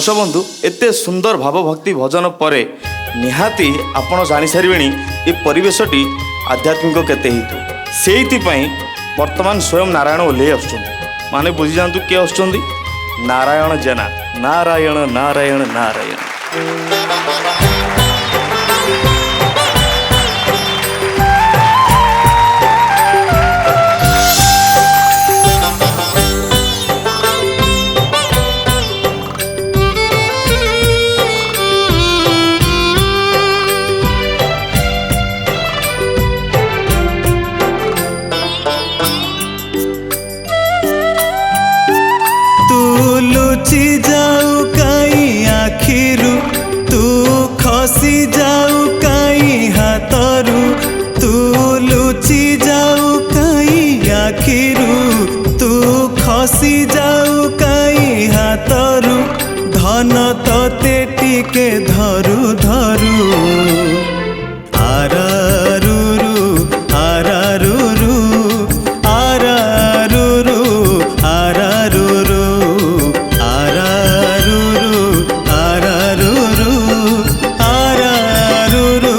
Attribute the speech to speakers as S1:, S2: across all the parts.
S1: दर्शक बंधु एते सुंदर भावभक्ति भजन पर निहाती आपण जानी सारे ये परिवेशटी आध्यात्मिक केते हेतु से वर्तमान स्वयं नारायण ओल्हे आसुच्चंदी माने बुझी जातु किए आसुच्चंदी नारायण जेना नारायण नारायण नारायण।
S2: लुचि जाऊ कई आखिरु तू खसी जाऊ कई हाथरू तू लुचि जाऊ कई आखिरु तू खसी जाऊ कई हाथरू धन तते टिके धरू धरू आरारुरु आरारुरु आरारुरु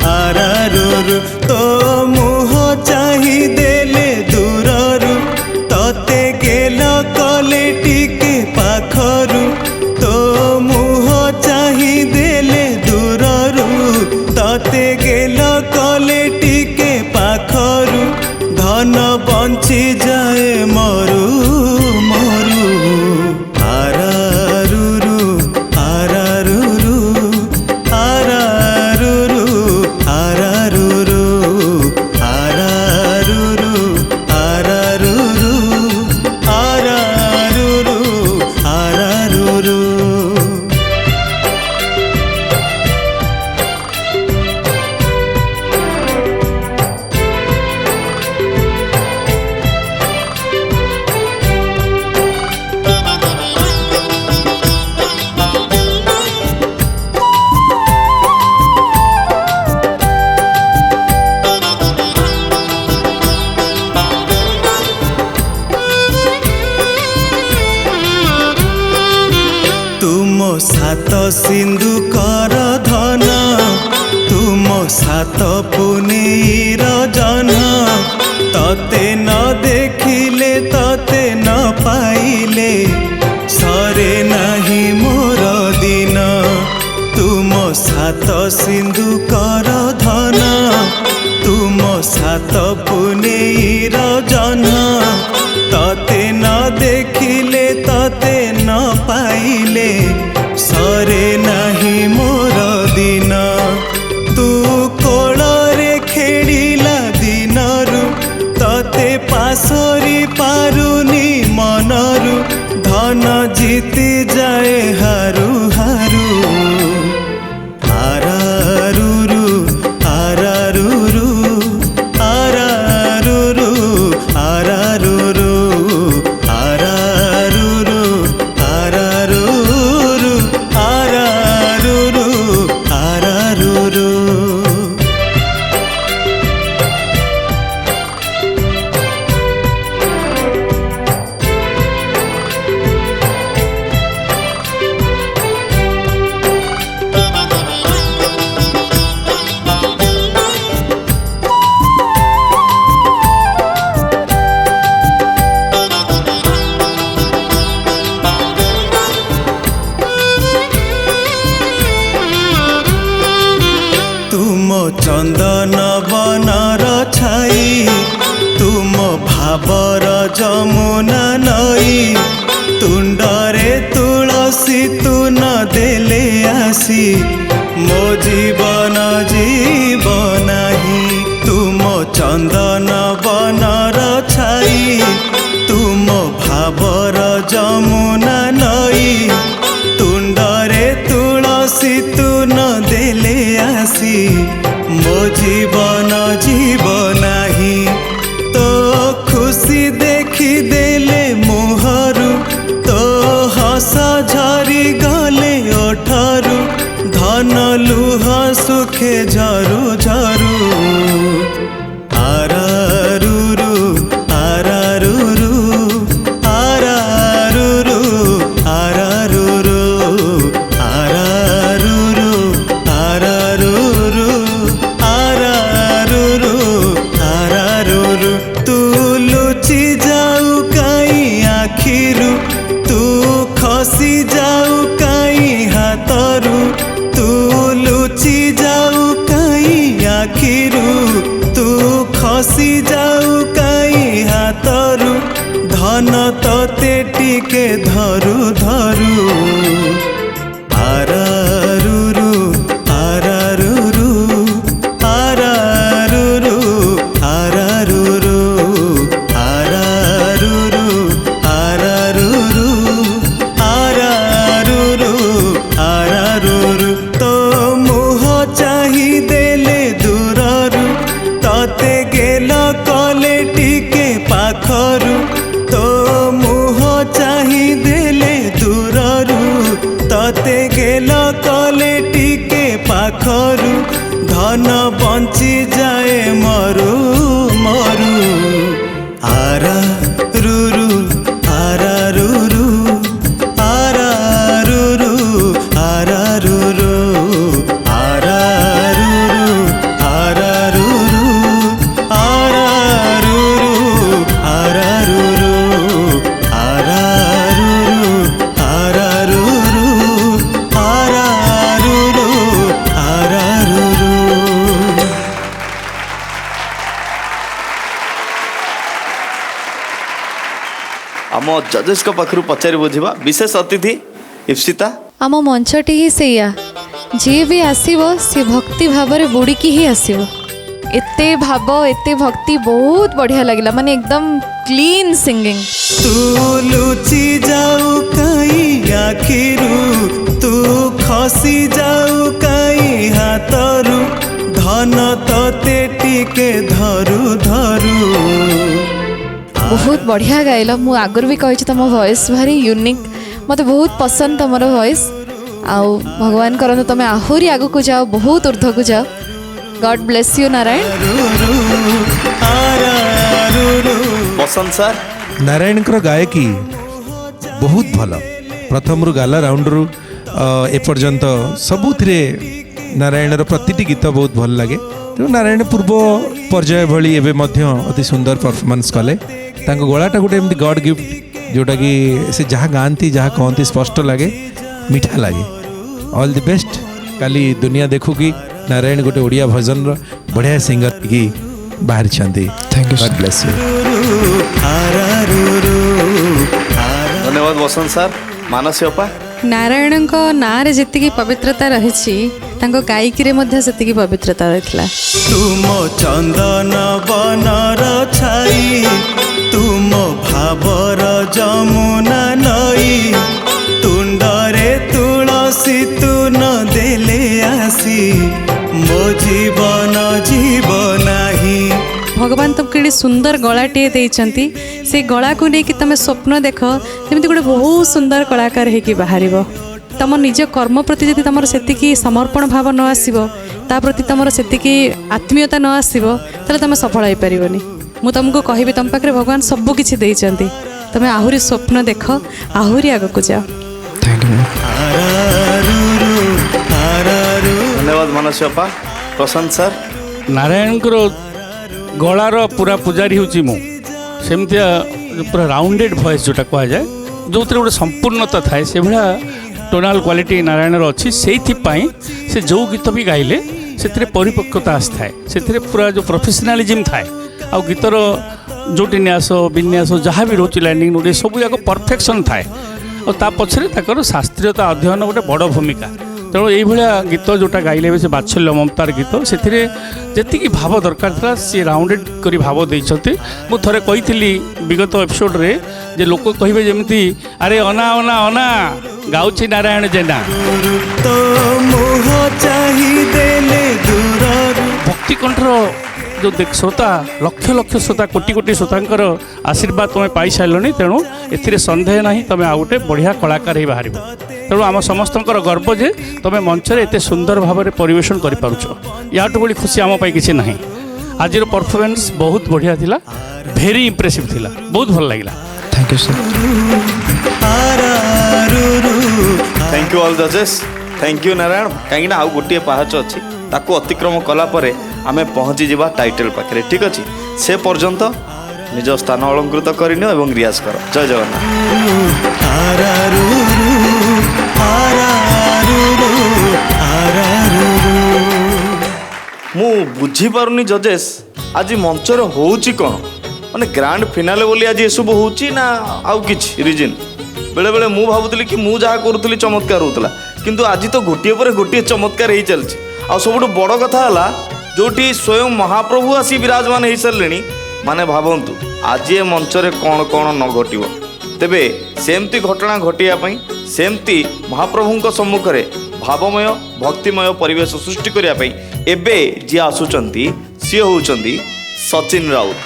S2: आरारुरु तो मुह चाही देले दूररू तते गेल कले टिके पाखरू तो मुह चाही देले दूररू तते गेल कले टिके पाखरू धन बंची जाए मरु मरु आरारुरु आरारुरु आरारुरु आरारुरु आरारुरु आरारुरु आरारुरु आरारुरु। तुम सात सिंधु कर धन तुम सात पुनीर जन तते न देखिले तते न पाइले सरे नहीं मोर दिन तुम सात सिंधु कर धन तुम सात पुनीर जन तते न देखिले तते न पाइले सरे नहीं मोर दिन तू कोଳରେ खेलिला दिनरू तते पासरी पारुनी मनरू धन जीति जाए हारू हारू आरारुरु आरारुरु आरारुरु आरारुरु आरारुरु आरारुरु आरारुरु आरारुरु। तुम चंदन बनर छाई तुम भावर जमुना नई तुंडरे तुलसी तू न देले आसी मो जीवन जीवनाही तुम चंदन बनर छाई तुम भावर जमुना नई तुंडरे तुलसी तू न देले आसी मो जीवन जीवनाही तो खुशी देखी देले मुहरु तो हस झरी गले ओठरू धन लुह सुखे झरू झरू आरारुरु आरारुरु आरारुरु आरारुरु टिके धरु धरु आरारुरु आरारुरु आरारुरु आरारुरु आरारुरु आरारुरु आरारुरु आरारुरु तो मुह चाही देले दूररु तते गेल कले टिके पाखरु तो मुह चाही देले दूररु तते गेल कले टिके पाखरु धन बंची जाए मरु मरु आरारुरु आरारुरु आरारुरु आरारुरु आरारुरु आरारुरु आरारुरु आरारुरु आरारुरु आरारुरु आरारुरु आरारुरु
S1: आम जजेस पाखु पचारि बुझा विशेष अतिथि इप्सिता
S3: आम मंचटी ही सेया जी भी आसीबो से भक्ति भाव रे बुड़ीकी ही आसीबो एते भाव एते भक्ति बहुत बढ़िया लगिला माने एकदम क्लीन सिंगिंग
S2: तू लुचि जाऊ कई आखिरु तू खसी जाऊ कई हाथरु धन तते टिके धरु धरु
S3: बहुत बढ़िया गाइला मु आगर भी कही तुम वॉइस भारी यूनिक मते बहुत पसंद तुम वॉइस आउ भगवान करंतु तुम आहुरी आगु को जाओ बहुत ऊर्ध्व को जाओ God bless you Narayan
S1: Basant sir
S4: Narayan गायकी बहुत भल प्रथम रु गाला राउंड रु एपर्यंत सबुथिरे नारायण प्रति गीत बहुत भल लगे तेणु नारायण पूर्व पर्याय भली एवं मध्य अति सुंदर परफॉर्मेंस कले गलाटा गोटे एमती गॉड गिफ्ट जोटा कि से जहाँ गाँती जहाँ कहती स्पष्ट लगे मीठा लगे ऑल द बेस्ट काली दुनिया देखू कि नारायण गोटे ओडिया भजन बढ़िया सिंगर की बाहर thank you God bless you
S1: धन्यवाद बसंत सर मानसी अपा
S5: नारायण नाँ जी पवित्रता रही गायकी से पवित्रता रही
S2: तुम चंदन बनर छाई तुम भावर जमुना नई तुंडरे तुलसी तू न देले आसी मो जीवन जीवन ही
S5: भगवान तुमको ये सुंदर गलाटे देइचंती से गला को लेकिन तुम स्वप्न देख जमी गोटे बहुत सुंदर कलाकार होगी बाहर तुम निज कर्म प्रति जब तुम से समर्पण भाव न आसो ता प्रति तुम से आत्मीयता न आसो ताले तुम सफल हो पारनि मु तुमको कहबी तुम पाखे भगवान सबू किसी देइचंती तुम आहुरी स्वप्न देख आहुरी आग को जाओ
S1: धन्यवाद मानसी अपा प्रशांत सर
S6: नारायण गलार पूरा पूजारी हूँ सेमती पूरा राउंडेड वॉइस जोटा कह जाए जो गोटे संपूर्णता थाए से भाया टोनाल क्वालिटी नारायण अच्छी से जो गीत भी गाइले से परिपक्वता आए से पूरा जो प्रोफेशनलिज्म थाए आ गीतर जोटी न्यास विन्यास जहाँ भी रोचे लैंडिंग नोट सब जाक परफेक्शन थाए और पछरे शास्त्रीयता अध्ययन गोटे बड़ भूमिका तेणु ये गीत जोटा गाइले से बात्सल्य ममतार गीत से जी भाव दरकार था सी राउंडेड करी भाव देते मुझे थे कही विगत एपिसोड रे जे लोक कहे जमी अरे अना अना अना गाउची नारायण जेना
S2: तो मोह चाहिए
S6: भक्ति कंठर जो देख श्रोता लक्ष लक्ष श्रोता कोटी कोटी श्रोतांकर आशीर्वाद तुम्हें पाई सारे तेणु ए सन्देह ना तुम आ गए बढ़िया कलाकार ही बाहर तेणु आम समस्त गर्व जे तुम मंच में एत सुंदर भाव में परिवेशन कर याठू बड़ी खुशी आम किसी ना आज परफॉर्मेंस बहुत बढ़िया थिला भेरी इंप्रेसिव थिला बहुत भल लगिला
S4: thank you sir
S1: thank you all जजेस थैंक यू नारायण कहीं आउ गोटे पाहच अच्छी ताकू अतिक्रम कलापर आमे पहुँची जावा टाइटल पाखे ठीक अच्छे से पर्यंत निज स्थान अलंकृत करनी और रियाज कर जय जगन्नाथ मु बुझी पारुनी जजेस आज मंचर होउची कौन माने ग्रांड फिनाले बोली आज ये सब होउची ना आउ किछ रीजन बेले बेले मु भावुली कि मु जहाँ करूली चमत्कार होता किंतु आज तो गोटे पर गोटे चमत्कार हो चलती आ सब बड़ कथा है जोटी स्वयं महाप्रभु आसी विराजमान हो सारे माने भावतु आज ये मंचरे कौन कौन न घटव तेबे सेमती घटना घटियापी सेमती महाप्रभु सम्मुख में भावमय भक्तिमय परिवेश सृष्टि करने एबे जी आसुचंती सी होउचंती सचिन राउत।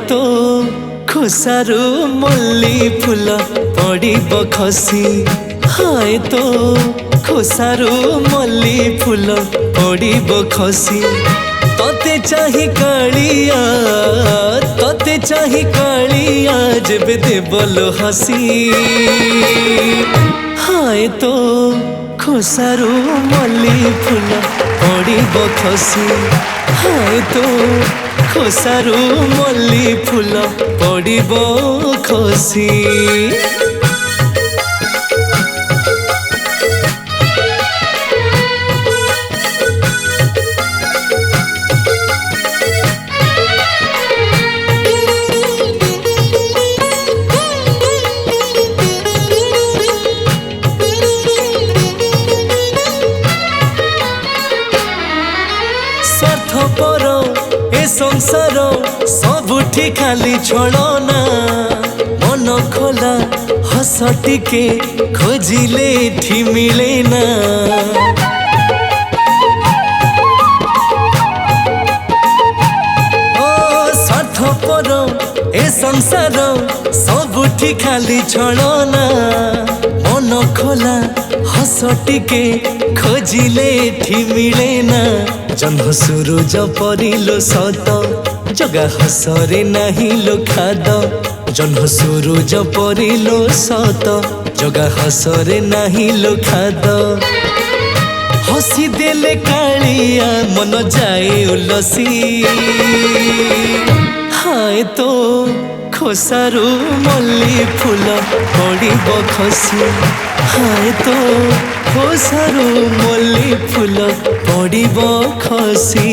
S2: तो खोसारू मल्ली फूल पड़ब खसी हाय तो खोसारू मल्ली फूल पड़ब खसी तते चाही कालिया जेबे देबल हसी हाय तो खोसारू मल्ली फूल पड़ब खसी हाय तो खोसारू मल्ली फूल पड़ब खसी। स्वार्थपर ए संसार सबुठी खाली छलना मन खोला हस टिके खोजिले एठी मिले ना स्वार्थपर ए संसार सबुठी खाली छलना मन खोला हस टिके खोजिले एठी मिले ना जन्म सूरज परिलो सत जगा हसरे नहीं लो खाद जन्म सूरज परिलो सत जगा हसरे नहीं लो खाद हसी देले कालिया मन जाए उलसी हाय तो खोसारू मल्ली फूल पड़ब खसी हाय तो खोसारू मल्ली फूल पड़ब खसी।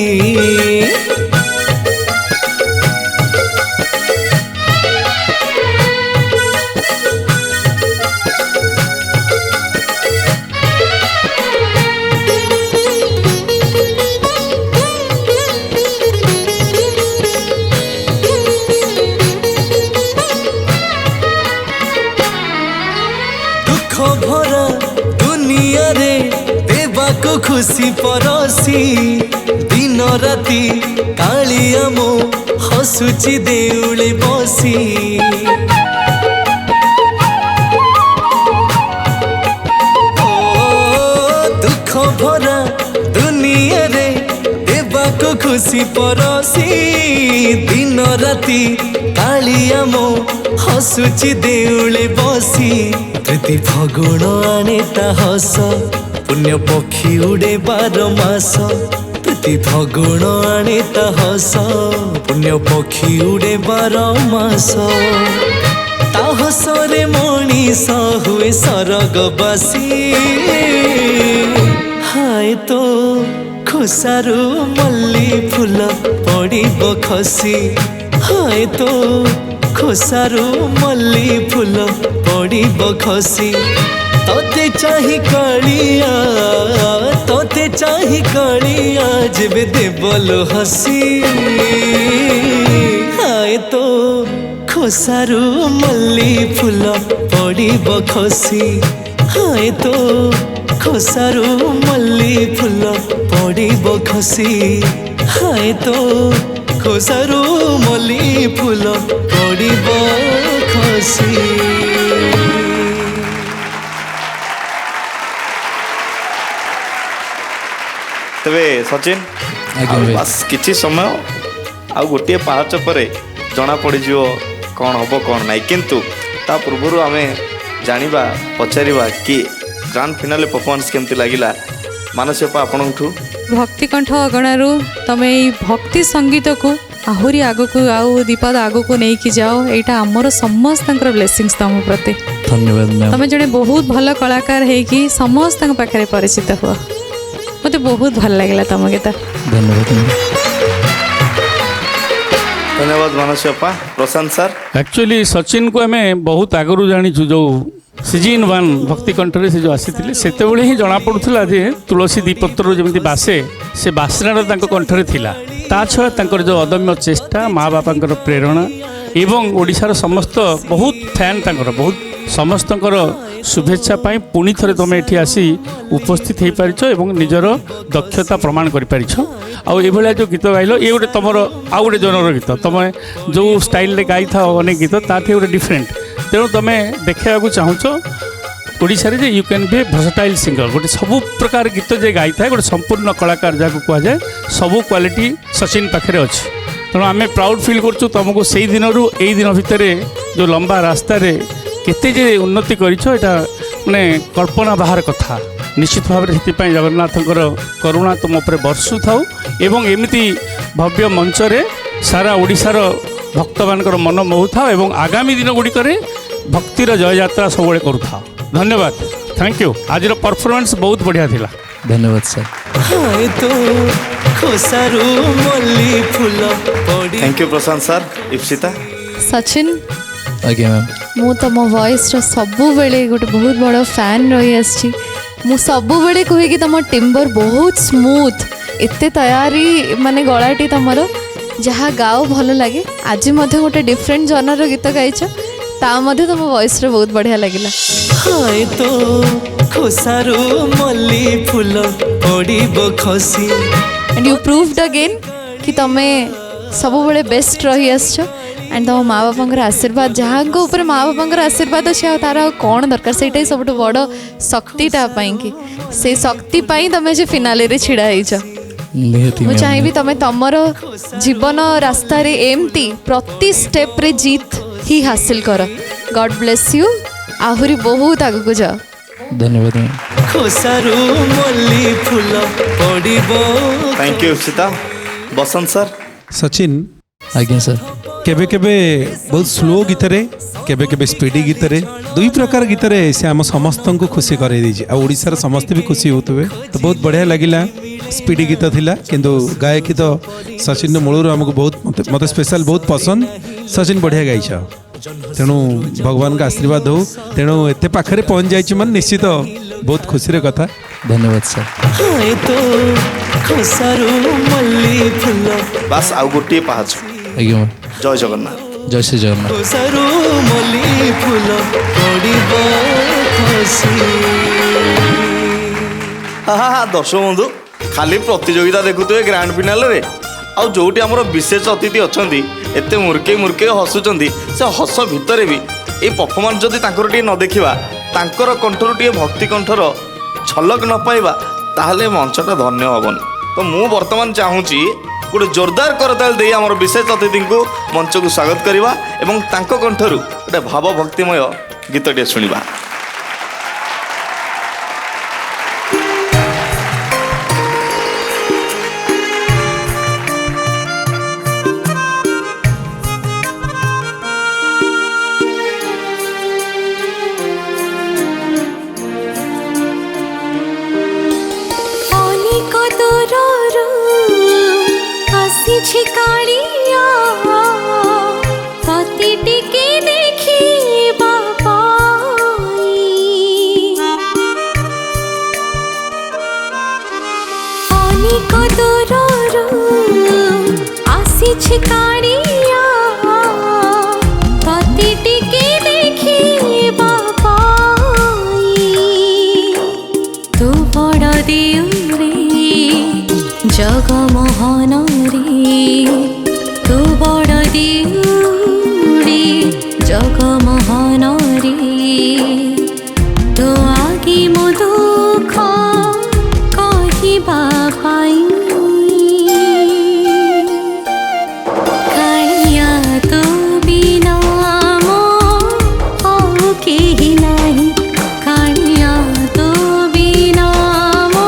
S2: भरा दुनिया रे देवा को खुशी परसी दिन राति कालिया मो हसुची देउले बसी दुख भरा दुनिया रे देवा को खुशी परसी दिन राति कालिया मो हसुची देउले बसी प्रीति फगुण आने ता हस पुण्य पक्षी उड़े 12 मास प्रीति फगुण आने ता हस पुण्य पक्षी उड़े 12 मास ता हसरे मनीष हुए सरगबासी हाय तो खोसारू मल्ली फूल पड़ब खसी हाय तो खोसारू मल्ली फूल पड़ब खसी तोते चाही कालिया जेबे देबल हसी हाय तो खोसारू मल्ली फूल पड़ब खसी हाय तो खोसारू मल्ली फूल पड़ब खसी हाय तो खोसारू मल्ली फूल पड़ब खसी।
S1: तेबे सचिन बस किछि समय आ गोटे पाँच पर जना पड़ कौन हम कौन ना किंतु ता पूर्व आम जाना पचार कि ग्रांड फिनाले परफॉर्मेंस केमती लगिला ମାନସୀପା ଆପଣଙ୍କଠୁ
S5: ଭକ୍ତି କଣ୍ଠ ଅଗଣାରୁ ତମେ ଏଇ ଭକ୍ତି ସଙ୍ଗୀତକୁ ଆହୁରି ଆଗକୁ ଆଉ ଦୀପାଦ ଆଗକୁ ନେଇକି ଯାଅ, ଏଇଟା ଆମର ସମସ୍ତଙ୍କର ବ୍ଲେସିଂସ୍ ତମ ପ୍ରତି।
S7: ଧନ୍ୟବାଦ ମ୍ୟାମ୍।
S5: ତମେ ଜଣେ ବହୁତ ଭଲ କଳାକାର ହେଇକି ସମସ୍ତଙ୍କ ପାଖରେ ପରିଚିତ ହୁଅ। ମୋତେ ବହୁତ ଭଲ ଲାଗିଲା ତମ ଗୀତ।
S7: ଧନ୍ୟବାଦ ମ୍ୟାମ୍।
S1: ଧନ୍ୟବାଦ ମାନସୀପା। ପ୍ରଶାନ୍ତ ସାର୍,
S6: ଆକ୍ଚୁଆଲି ସଚିନକୁ ଆମେ ବହୁତ ଆଗରୁ ଜାଣିଛୁ, ଯେଉଁ ସିଜିନ୍ 1 ଭକ୍ତି କଣ୍ଠରେ ସେ ଯେଉଁ ଆସିଥିଲେ ସେତେବେଳେ ହିଁ ଜଣାପଡ଼ୁଥିଲା ଯେ ତୁଳସୀ ଦ୍ୱିପତ୍ରରୁ ଯେମିତି ବାସେ ସେ ବାସ୍ନାଟା ତାଙ୍କ କଣ୍ଠରେ ଥିଲା। ତା ଛଡ଼ା ତାଙ୍କର ଯେଉଁ ଅଦମ୍ୟ ଚେଷ୍ଟା, ମା ବାପାଙ୍କର ପ୍ରେରଣା ଏବଂ ଓଡ଼ିଶାର ସମସ୍ତ ବହୁତ ଫ୍ୟାନ୍ ତାଙ୍କର ବହୁତ ସମସ୍ତଙ୍କର शुभेच्छा पाई पुणी थे तुम ये आसी उपस्थित हो पारिछ और निजर दक्षता प्रमाण कर पारिछ। आउ ये जो गीत गाइल ये गोटे तुम आउ गोटे जनर गीत तुम जो स्टाइल गाई था अनेक गीत ताठी गोटे डिफरेंट तेणु तुम देखा चाहूच ओडिशा रे you can be versatile singer गोटे सबू प्रकार गीत जे गाई था गोटे संपूर्ण कलाकार जहाँ कहुए सबू क्वालिटी सचिन पाखे अच्छी। तेणु आम प्राउड फिल करूँ तुमको से दिन रू यही दिन भितर जो लंबा रास्तार केते जे उन्नति करा माने कल्पना बाहर कथा। निश्चित भाव में से जगन्नाथर करुणा तुम उपर बर्षु थाउ एवं एमती भव्य मंचरे सारा ओडिशार भक्त मानकर मन मोहु था एवं आगामी दिन गुड़िक भक्तिर जय यात्रा सब करूथा। धन्यवाद, थैंक यू। आज परफॉर्मेंस बहुत बढ़िया थिला।
S7: धन्यवाद sir.
S1: Thank you Prashant sir. Ipsita
S3: Sachin
S7: आज्ञा मैम
S3: मु तुम वॉइस सबु बेले गोटे बहुत बड़ फैन रही आसी मु सबु बेले कहे कि तुम टिम्बर बहुत स्मूथ एते तैयारी माने गलाटी तुमर जहाँ गाओ भल लगे। आज मध्य गोटे डिफरेंट जनर गीत गाइछ ता मध्य तुम वॉइस रे बहुत बढ़िया लगिला।
S2: हाय तो खोसारू मल्ली फूल पड़िबो खसी
S3: एंड यू प्रूव्ड अगेन कि तमे सब बेले बेस्ट रही आछ एंड तुम माँ बापा आशीर्वाद जहाँ ऊपर माँ बापा आशीर्वाद अच्छे तार कौन दरकार से सब बड़ शक्तिटा कि से शक्ति तुम जे फिनाले रे छिड़ा मुझे चाहिए तुम तुमर जीवन रास्ता रे एमती प्रति स्टेप रे जीत ही हासिल कर। God bless you. आहुरी बहुत आगू जाओ।
S7: धन्यवाद मैम।
S2: खोसारू मल्ली फूल पड़िबो।
S1: Thank you Ipsita. Basant sir.
S4: Sachin
S7: आज्ञा सर।
S4: केबे केबे बहुत स्लो गीत रे केबे केबे स्पीडी गीत रे दुई प्रकार गीत रे से आम समस्त को खुशी करे दीजिए आ ओडिसा रे समस्त भी खुशी होतबे तो बहुत बढ़िया लगिला। स्पीडी गीत थिला किंतु गायकी तो सचिन मूलर आमको बहुत मत स्पेशल बहुत पसंद। सचिन बढ़िया गाइछ तेणु भगवान का आशीर्वाद हो तेणु एते पाखरे पहुंच जाइछ मन निश्चित बहुत खुशी रे कथा।
S7: धन्यवाद सर।
S2: हाय तो खोसारू मल्ली फूल
S1: बस आउ गोटे पाँच।
S7: आज्ञा मैम।
S1: जय जगन्नाथ।
S7: जय श्री जगन्नाथ।
S2: खोसारू मल्ली फूल पड़िबो खसी।
S1: हाँ दर्शक बंधु खाली प्रतियोगिता देखुए ग्रांड फिनाल रे आउ जोटी आमर विशेष अतिथि अच्छी एते मुर्के मुर्के हसुचंदी से हस भितर भी ये परफॉर्मेंस जदि तांकर टी न देखिबा तांकर कंठर टी भक्ति कंठर झलक न पाइबा ताहले मंचटा धन्य हबन। तो मु वर्तमान चाहूँगी गोटे जोरदार करताल दे आमर विशेष अतिथि को मंच को स्वागत करवा एवं तांको कंठरू गोटे भाव भक्तिमय गीतटे शुणिबा।
S8: जगमोहन रे तू बड़ दिउरे जगमोहन रे तो आगे मो दुख कहिबा पाई कालिया तो बिना मो आउ केही नाही कालिया तो बिना मो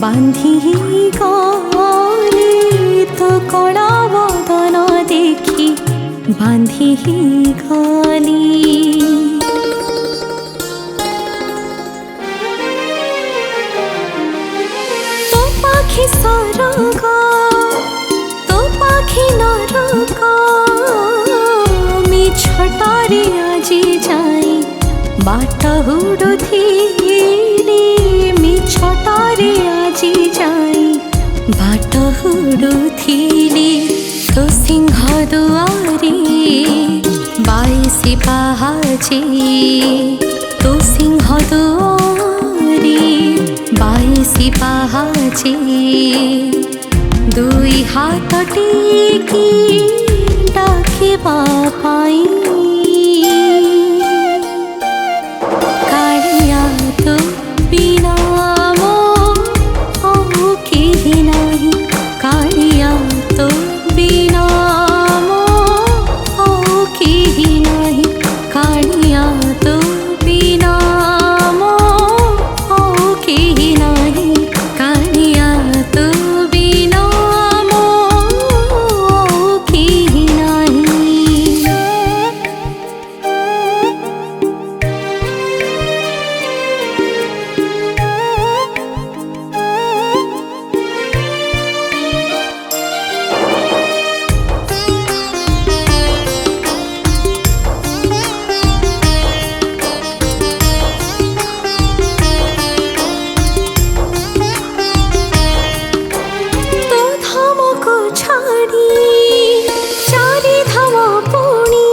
S8: बांधी गली तो कड़ा बदन देखी बांधी गली तो पाखी सरग तो पाखी नरग मिछटारे आजी जाई बाट हुडुथिली मिछटारे आजी जाई बाट हुडुथिली तो सिंह दुआरी बाईसी पाहाचे तो सिंह दुआरी बाईसी पाहाचे दुई हाथ टेकी डाकिबा पाई कालिया तो बिना मो आउ केही नाही कालिया तो बिना मो आउ केही नाही कालिया तो बिना मो आउ केही नाही कालिया तो बिना मो आउ केही नाही तो धाम को छाड़ी चारी धाम पुणी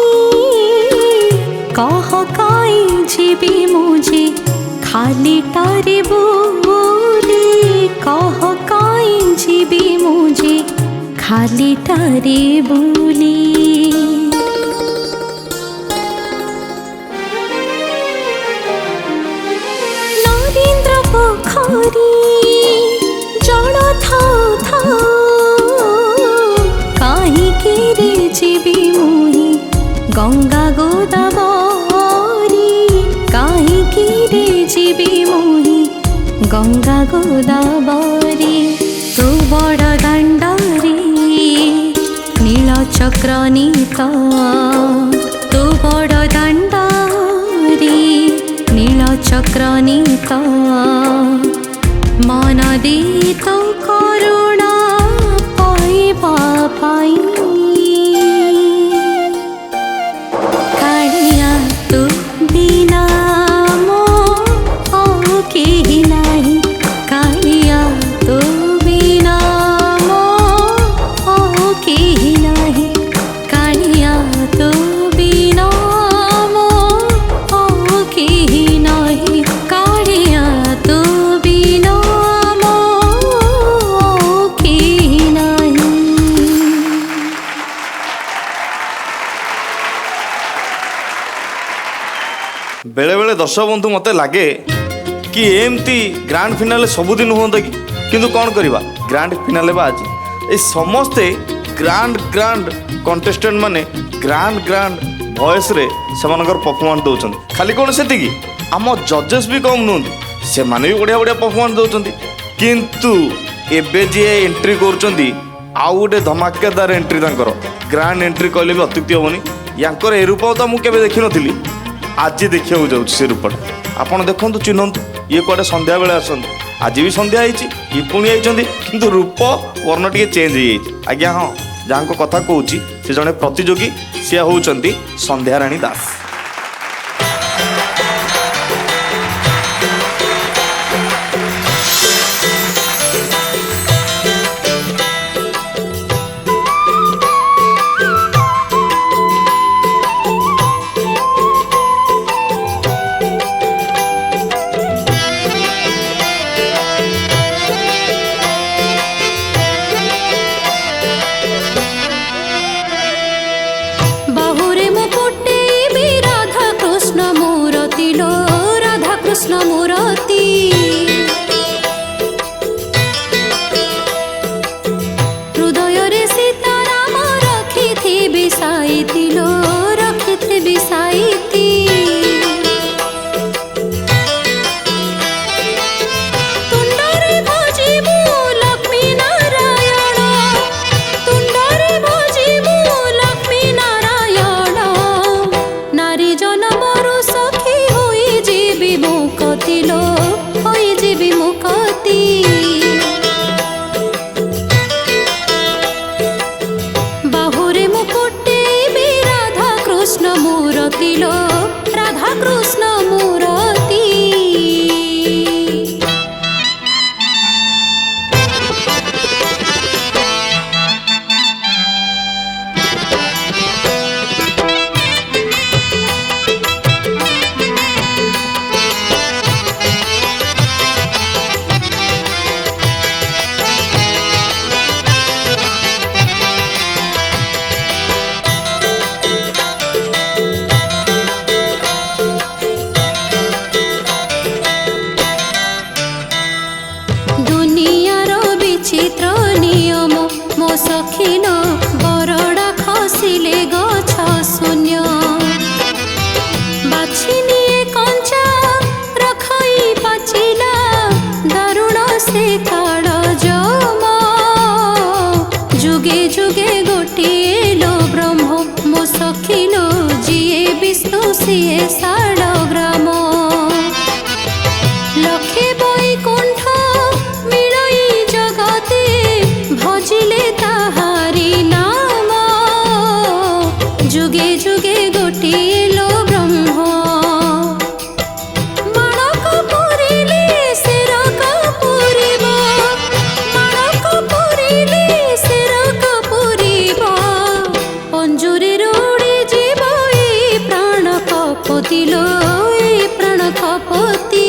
S8: कह काई जीवी मुझे खाली टारे बोली कह काई जीवी मुझे खाली टारे बोली नरेंद्र पोखरी जल थाऊ थाऊ काहींकि रे जीवी मुही गंगा गोदावरी काहींकि रे जीवी मुही गंगा गोदावरी तू बड़ दांडरी नील चक्र नीत तू बड़ दांडरी नील चक्र नीत मन दी तो करुणा पाइबा पाई कालिया तू बिना मो आउ केही नाही कालिया तू बिना मो आउ केही नाही कालिया तू बिना मो आउ केही नाही कालिया तू बिना मो आउ केही नाही
S1: बेले बेले दर्शक बंधु मते लगे कि एमती ग्रांड फिनाले सबुदिन हुआ कि किंतु कौन करवा ग्रांड फिनाले आज ये समस्ते ग्रांड ग्रांड कंटेस्टेंट माने ग्रांड ग्रांड वॉइस रे सेमानकर परफॉर्मेंस दौरान खाली कौन से आम जजेस भी कम नुहत से माने भी बढ़िया बढ़िया परफॉर्मेंस दौरान किंतु एबे जी एंट्री करुँच आउ गोटे धमाकेदार एंट्री तांकर ग्रांड एंट्री कहले भी अत्युक्ति हेनी यार ए रूप तो मुझे देखी नी आज देखा जाऊँ से रूपटा आपड़ देखु चिन्हतु ये कड़े सन्ध्या बेले आसत आज भी सन्ध्या होती ये पुणी आई किंतु रूप वर्ण टे चेंज हो आज्ञा हाँ जहाँ कथा कहूँ से जड़े प्रतियोगी सी होती संध्याराणी दास
S8: बहुरे मुकुटे ସଖିଲ ବରଡ଼ା ଖସିଲେ ଗଛ ଶୂନ୍ୟ ବାଛି ନିଏ କଞ୍ଚା ରଖଇ ପାଚିଲା ଦାରୁଣ ସେ କାଳ ଜମ ଯୁଗେ ଯୁଗେ ଗୋଟିଏ लो ବ୍ରହ୍ମ ମୋ ସଖିଲ ଯିଏ ବିଷ୍ଣୁ ସିଏ ଶାଳ ଗ୍ରାମ লক্ষে বৈকুণ্ঠ মিলই জগতে ভজিলে তাহারি নাম যুগে যুগে গোটিয়ে লো ব্রহ্ম মাণক পুরিলে সেরক পুরিব মাণক পুরিলে সেরক পুরিব পঞ্জুরে রুড়ি জীব এই প্রাণ কপতিল এই প্রাণ কপতি